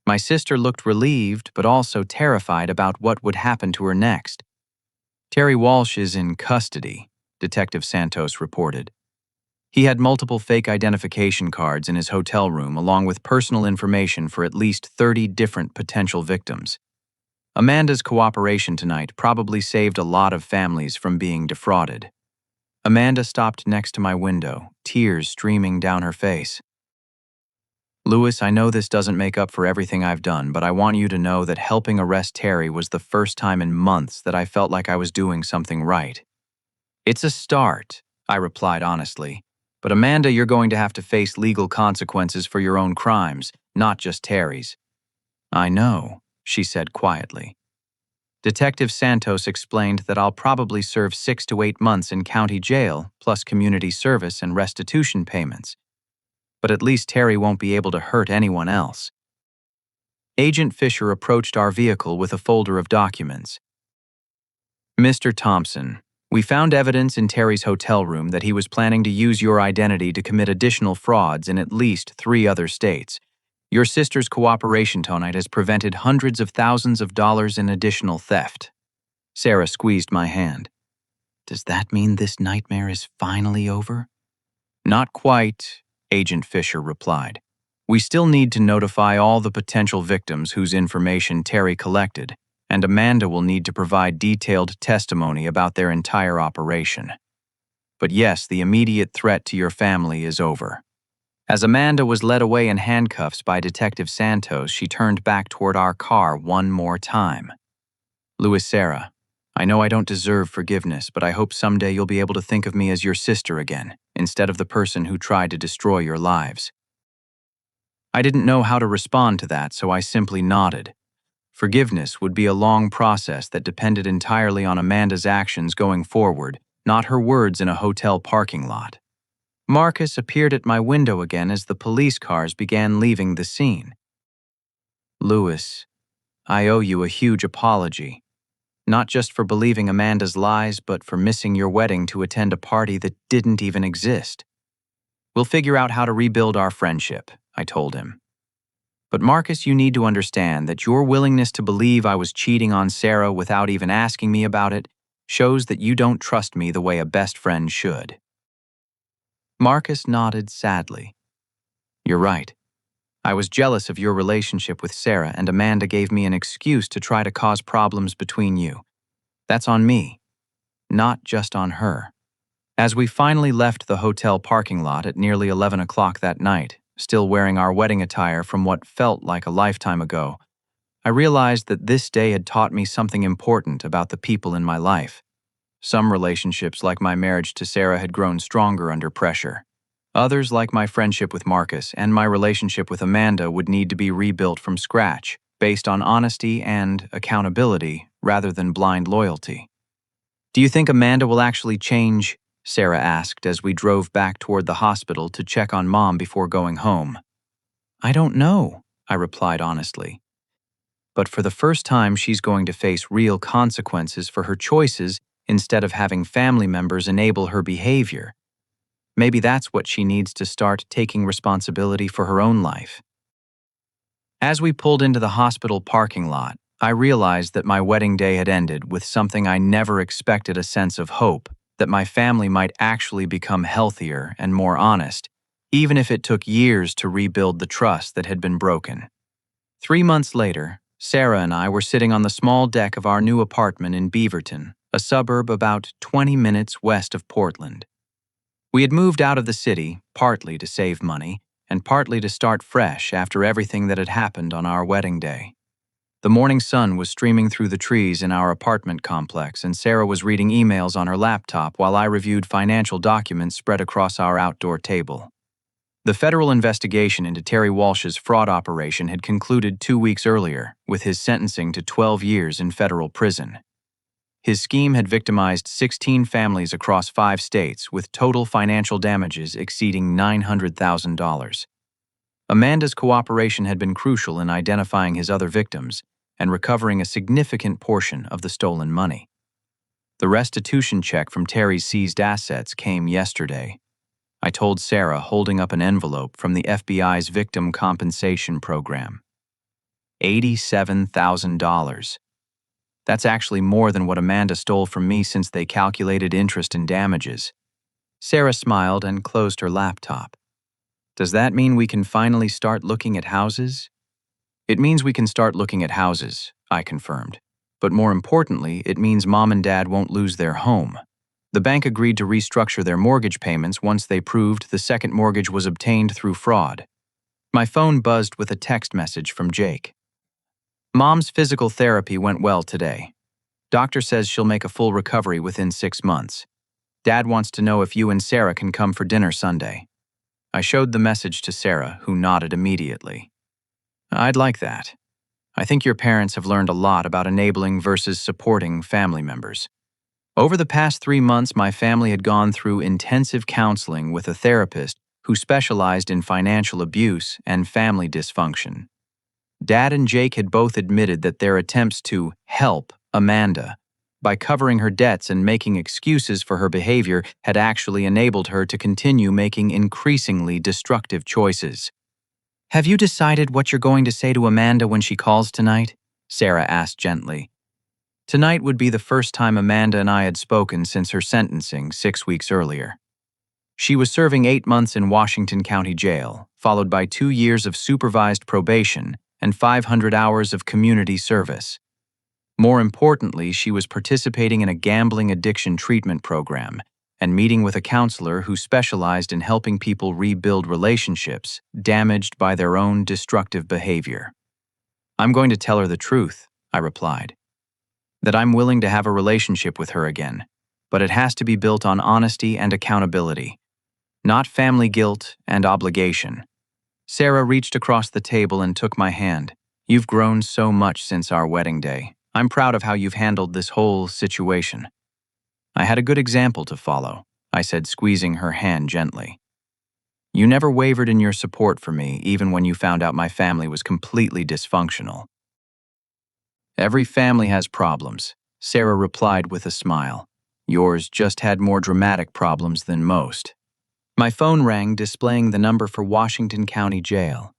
My sister looked relieved but also terrified about what would happen to her next. Terry Walsh is in custody, Detective Santos reported. He had multiple fake identification cards in his hotel room along with personal information for at least 30 different potential victims. Amanda's cooperation tonight probably saved a lot of families from being defrauded. Amanda stopped next to my window, tears streaming down her face. Louis, I know this doesn't make up for everything I've done, but I want you to know that helping arrest Terry was the first time in months that I felt like I was doing something right. It's a start, I replied honestly. But Amanda, you're going to have to face legal consequences for your own crimes, not just Terry's. I know, she said quietly. Detective Santos explained that I'll probably serve 6 to 8 months in county jail, plus community service and restitution payments. But at least Terry won't be able to hurt anyone else. Agent Fisher approached our vehicle with a folder of documents. Mr. Thompson, we found evidence in Terry's hotel room that he was planning to use your identity to commit additional frauds in at least 3 other states. Your sister's cooperation tonight has prevented hundreds of thousands of dollars in additional theft. Sarah squeezed my hand. Does that mean this nightmare is finally over? Not quite, Agent Fisher replied. We still need to notify all the potential victims whose information Terry collected, and Amanda will need to provide detailed testimony about their entire operation. But yes, the immediate threat to your family is over. As Amanda was led away in handcuffs by Detective Santos, she turned back toward our car one more time. "Louis, Sarah, I know I don't deserve forgiveness, but I hope someday you'll be able to think of me as your sister again, instead of the person who tried to destroy your lives." I didn't know how to respond to that, so I simply nodded. Forgiveness would be a long process that depended entirely on Amanda's actions going forward, not her words in a hotel parking lot. Marcus appeared at my window again as the police cars began leaving the scene. "Louis, I owe you a huge apology. Not just for believing Amanda's lies, but for missing your wedding to attend a party that didn't even exist. We'll figure out how to rebuild our friendship," I told him. "But Marcus, you need to understand that your willingness to believe I was cheating on Sarah without even asking me about it shows that you don't trust me the way a best friend should." Marcus nodded sadly. "You're right. I was jealous of your relationship with Sarah, and Amanda gave me an excuse to try to cause problems between you. That's on me, not just on her." As we finally left the hotel parking lot at nearly 11 o'clock that night, still wearing our wedding attire from what felt like a lifetime ago, I realized that this day had taught me something important about the people in my life. Some relationships, like my marriage to Sarah, had grown stronger under pressure. Others, like my friendship with Marcus and my relationship with Amanda, would need to be rebuilt from scratch, based on honesty and accountability rather than blind loyalty. "Do you think Amanda will actually change?" Sarah asked as we drove back toward the hospital to check on Mom before going home. "I don't know," I replied honestly. "But for the first time, she's going to face real consequences for her choices instead of having family members enable her behavior. Maybe that's what she needs to start taking responsibility for her own life." As we pulled into the hospital parking lot, I realized that my wedding day had ended with something I never expected: a sense of hope that my family might actually become healthier and more honest, even if it took years to rebuild the trust that had been broken. 3 months later, Sarah and I were sitting on the small deck of our new apartment in Beaverton, a suburb about 20 minutes west of Portland. We had moved out of the city, partly to save money, and partly to start fresh after everything that had happened on our wedding day. The morning sun was streaming through the trees in our apartment complex, and Sarah was reading emails on her laptop while I reviewed financial documents spread across our outdoor table. The federal investigation into Terry Walsh's fraud operation had concluded 2 weeks earlier, with his sentencing to 12 years in federal prison. His scheme had victimized 16 families across 5 states, with total financial damages exceeding $900,000. Amanda's cooperation had been crucial in identifying his other victims and recovering a significant portion of the stolen money. The restitution check from Terry's seized assets came yesterday. I told Sarah, holding up an envelope from the FBI's Victim Compensation Program. $87,000. That's actually more than what Amanda stole from me since they calculated interest and damages. Sarah smiled and closed her laptop. "Does that mean we can finally start looking at houses?" "It means we can start looking at houses," I confirmed. "But more importantly, it means Mom and Dad won't lose their home." The bank agreed to restructure their mortgage payments once they proved the second mortgage was obtained through fraud. My phone buzzed with a text message from Jake. "Mom's physical therapy went well today. Doctor says she'll make a full recovery within 6 months. Dad wants to know if you and Sarah can come for dinner Sunday." I showed the message to Sarah, who nodded immediately. "I'd like that. I think your parents have learned a lot about enabling versus supporting family members. Over the past 3 months, my family had gone through intensive counseling with a therapist who specialized in financial abuse and family dysfunction. Dad and Jake had both admitted that their attempts to help Amanda by covering her debts and making excuses for her behavior had actually enabled her to continue making increasingly destructive choices. "Have you decided what you're going to say to Amanda when she calls tonight?" Sarah asked gently. Tonight would be the first time Amanda and I had spoken since her sentencing 6 weeks earlier. She was serving 8 months in Washington County Jail, followed by 2 years of supervised probation and 500 hours of community service. More importantly, she was participating in a gambling addiction treatment program and meeting with a counselor who specialized in helping people rebuild relationships damaged by their own destructive behavior. "I'm going to tell her the truth," I replied, "that I'm willing to have a relationship with her again, but it has to be built on honesty and accountability, not family guilt and obligation." Sarah reached across the table and took my hand. "You've grown so much since our wedding day. I'm proud of how you've handled this whole situation." "I had a good example to follow," I said, squeezing her hand gently. "You never wavered in your support for me, even when you found out my family was completely dysfunctional." "Every family has problems," Sarah replied with a smile. "Yours just had more dramatic problems than most." My phone rang, displaying the number for Washington County Jail.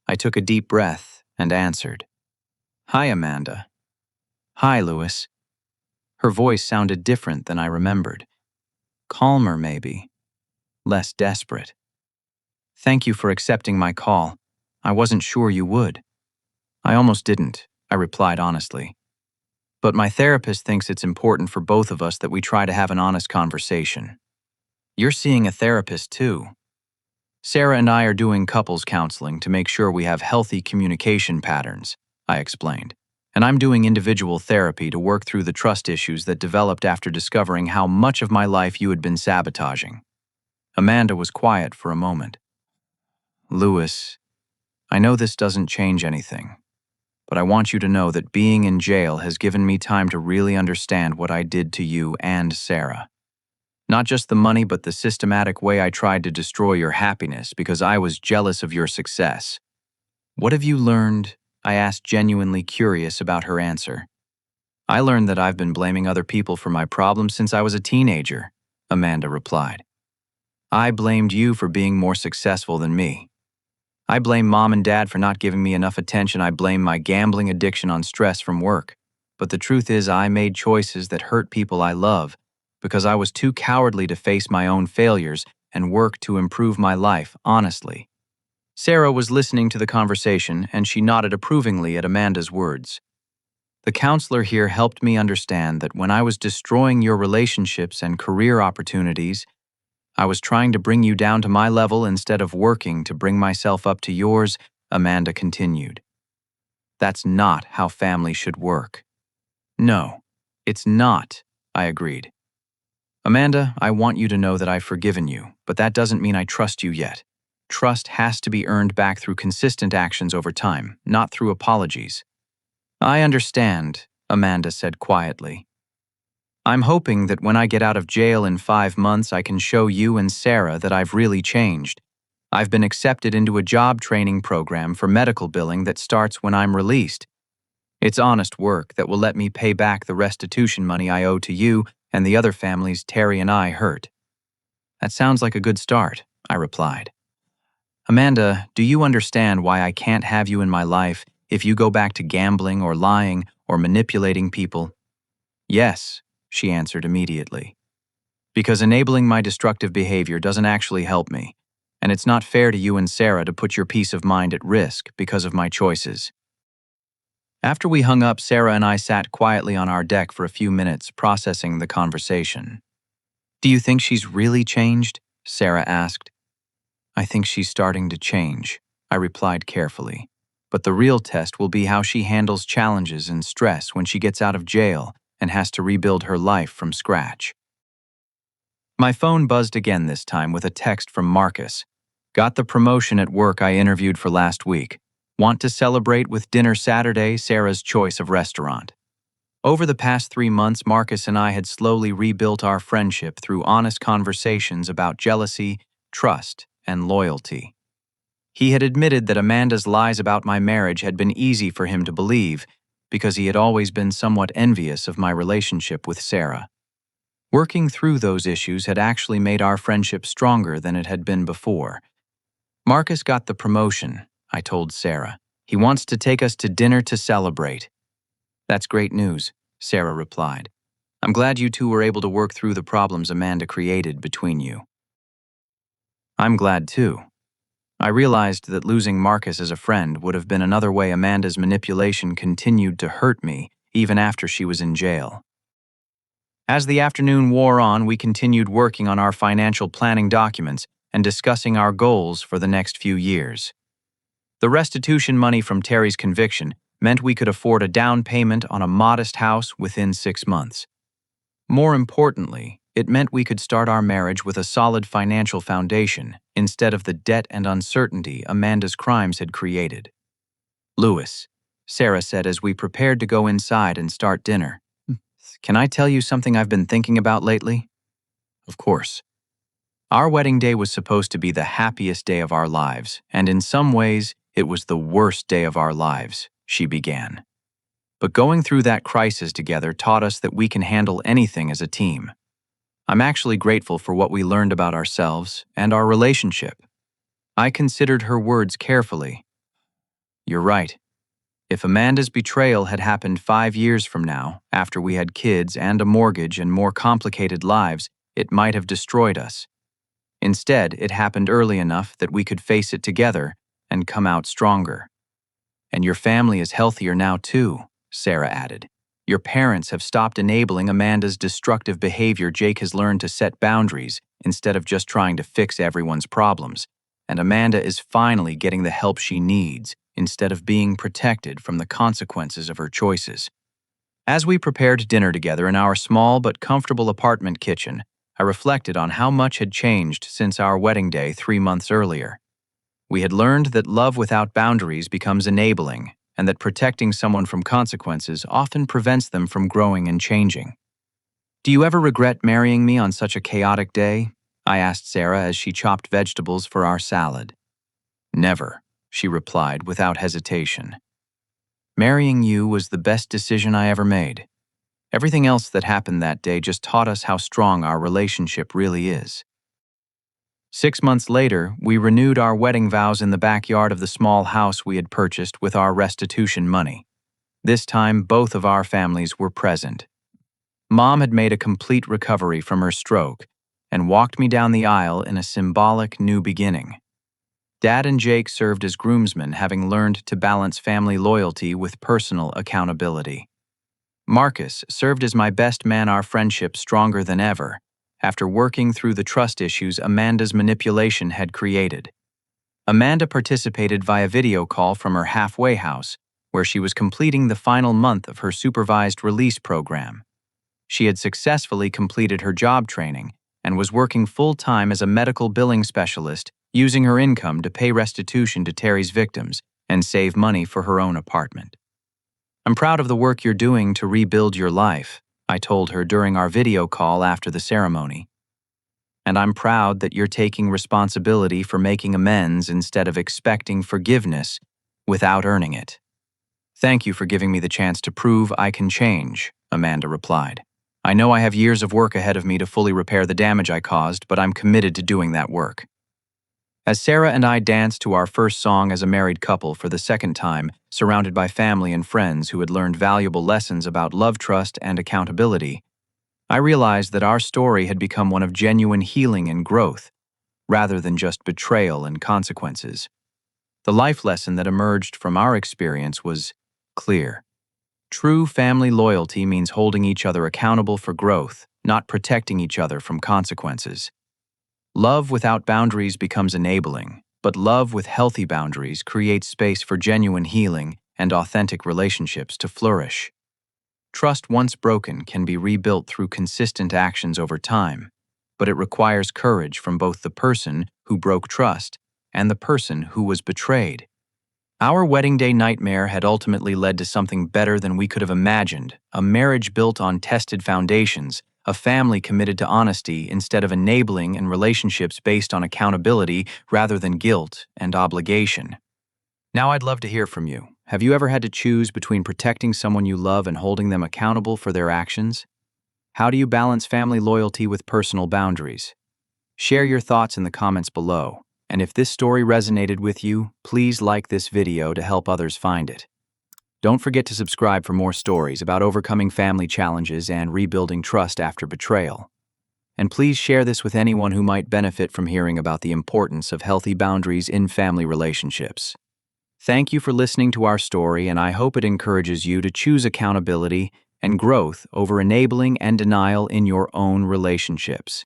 I took a deep breath and answered. "Hi, Amanda." "Hi, Louis." Her voice sounded different than I remembered. Calmer, maybe. Less desperate. "Thank you for accepting my call. I wasn't sure you would." "I almost didn't," I replied honestly. "But my therapist thinks it's important for both of us that we try to have an honest conversation." "You're seeing a therapist too." "Sarah and I are doing couples counseling to make sure we have healthy communication patterns," I explained. "And I'm doing individual therapy to work through the trust issues that developed after discovering how much of my life you had been sabotaging." Amanda was quiet for a moment. "Louis, I know this doesn't change anything, but I want you to know that being in jail has given me time to really understand what I did to you and Sarah. Not just the money, but the systematic way I tried to destroy your happiness because I was jealous of your success." "What have you learned?" I asked, genuinely curious about her answer. "I learned that I've been blaming other people for my problems since I was a teenager," Amanda replied. "I blamed you for being more successful than me. I blame Mom and Dad for not giving me enough attention. I blame my gambling addiction on stress from work. But the truth is, I made choices that hurt people I love because I was too cowardly to face my own failures and work to improve my life honestly." Sarah was listening to the conversation, and she nodded approvingly at Amanda's words. "The counselor here helped me understand that when I was destroying your relationships and career opportunities, I was trying to bring you down to my level instead of working to bring myself up to yours," Amanda continued. "That's not how family should work." "No, it's not," I agreed. "Amanda, I want you to know that I've forgiven you, but that doesn't mean I trust you yet. Trust has to be earned back through consistent actions over time, not through apologies." "I understand," Amanda said quietly. "I'm hoping that when I get out of jail in 5 months, I can show you and Sarah that I've really changed. I've been accepted into a job training program for medical billing that starts when I'm released. It's honest work that will let me pay back the restitution money I owe to you and the other families Terry and I hurt." "That sounds like a good start," I replied. "Amanda, do you understand why I can't have you in my life if you go back to gambling or lying or manipulating people?" "Yes," she answered immediately. "Because enabling my destructive behavior doesn't actually help me, and it's not fair to you and Sarah to put your peace of mind at risk because of my choices." After we hung up, Sarah and I sat quietly on our deck for a few minutes, processing the conversation. "Do you think she's really changed?" Sarah asked. "I think she's starting to change," I replied carefully. "But the real test will be how she handles challenges and stress when she gets out of jail and has to rebuild her life from scratch." My phone buzzed again, this time with a text from Marcus. "Got the promotion at work I interviewed for last week. Want to celebrate with dinner Saturday, Sarah's choice of restaurant." Over the past 3 months, Marcus and I had slowly rebuilt our friendship through honest conversations about jealousy, trust, and loyalty. He had admitted that Amanda's lies about my marriage had been easy for him to believe because he had always been somewhat envious of my relationship with Sarah. Working through those issues had actually made our friendship stronger than it had been before. "Marcus got the promotion," I told Sarah. "He wants to take us to dinner to celebrate." "That's great news," Sarah replied. "I'm glad you two were able to work through the problems Amanda created between you." "I'm glad too." I realized that losing Marcus as a friend would have been another way Amanda's manipulation continued to hurt me even after she was in jail. As the afternoon wore on, we continued working on our financial planning documents and discussing our goals for the next few years. The restitution money from Terry's conviction meant we could afford a down payment on a modest house within 6 months. More importantly, it meant we could start our marriage with a solid financial foundation instead of the debt and uncertainty Amanda's crimes had created. "Louis," Sarah said as we prepared to go inside and start dinner, "can I tell you something I've been thinking about lately?" Of course. Our wedding day was supposed to be the happiest day of our lives, and in some ways, it was the worst day of our lives, she began. But going through that crisis together taught us that we can handle anything as a team. I'm actually grateful for what we learned about ourselves and our relationship. I considered her words carefully. You're right. If Amanda's betrayal had happened 5 years from now, after we had kids and a mortgage and more complicated lives, it might have destroyed us. Instead, it happened early enough that we could face it together and come out stronger. And your family is healthier now too, Sarah added. Your parents have stopped enabling Amanda's destructive behavior. Jake has learned to set boundaries instead of just trying to fix everyone's problems. And Amanda is finally getting the help she needs instead of being protected from the consequences of her choices. As we prepared dinner together in our small but comfortable apartment kitchen, I reflected on how much had changed since our wedding day 3 months earlier. We had learned that love without boundaries becomes enabling, and that protecting someone from consequences often prevents them from growing and changing. "Do you ever regret marrying me on such a chaotic day?" I asked Sarah as she chopped vegetables for our salad. "Never," she replied without hesitation. "Marrying you was the best decision I ever made. Everything else that happened that day just taught us how strong our relationship really is." 6 months later, we renewed our wedding vows in the backyard of the small house we had purchased with our restitution money. This time, both of our families were present. Mom had made a complete recovery from her stroke and walked me down the aisle in a symbolic new beginning. Dad and Jake served as groomsmen, having learned to balance family loyalty with personal accountability. Marcus served as my best man, our friendship stronger than ever, after working through the trust issues Amanda's manipulation had created. Amanda participated via video call from her halfway house, where she was completing the final month of her supervised release program. She had successfully completed her job training and was working full-time as a medical billing specialist, using her income to pay restitution to Terry's victims and save money for her own apartment. "I'm proud of the work you're doing to rebuild your life," I told her during our video call after the ceremony. "And I'm proud that you're taking responsibility for making amends instead of expecting forgiveness without earning it." "Thank you for giving me the chance to prove I can change," Amanda replied. "I know I have years of work ahead of me to fully repair the damage I caused, but I'm committed to doing that work." As Sarah and I danced to our first song as a married couple for the second time, surrounded by family and friends who had learned valuable lessons about love, trust, and accountability, I realized that our story had become one of genuine healing and growth, rather than just betrayal and consequences. The life lesson that emerged from our experience was clear. True family loyalty means holding each other accountable for growth, not protecting each other from consequences. Love without boundaries becomes enabling, but love with healthy boundaries creates space for genuine healing and authentic relationships to flourish. Trust once broken can be rebuilt through consistent actions over time, but it requires courage from both the person who broke trust and the person who was betrayed. Our wedding day nightmare had ultimately led to something better than we could have imagined, a marriage built on tested foundations, a family committed to honesty instead of enabling, and relationships based on accountability rather than guilt and obligation. Now I'd love to hear from you. Have you ever had to choose between protecting someone you love and holding them accountable for their actions? How do you balance family loyalty with personal boundaries? Share your thoughts in the comments below. And if this story resonated with you, please like this video to help others find it. Don't forget to subscribe for more stories about overcoming family challenges and rebuilding trust after betrayal. And please share this with anyone who might benefit from hearing about the importance of healthy boundaries in family relationships. Thank you for listening to our story, and I hope it encourages you to choose accountability and growth over enabling and denial in your own relationships.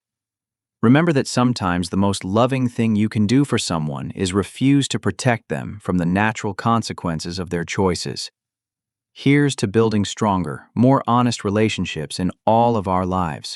Remember that sometimes the most loving thing you can do for someone is refuse to protect them from the natural consequences of their choices. Here's to building stronger, more honest relationships in all of our lives.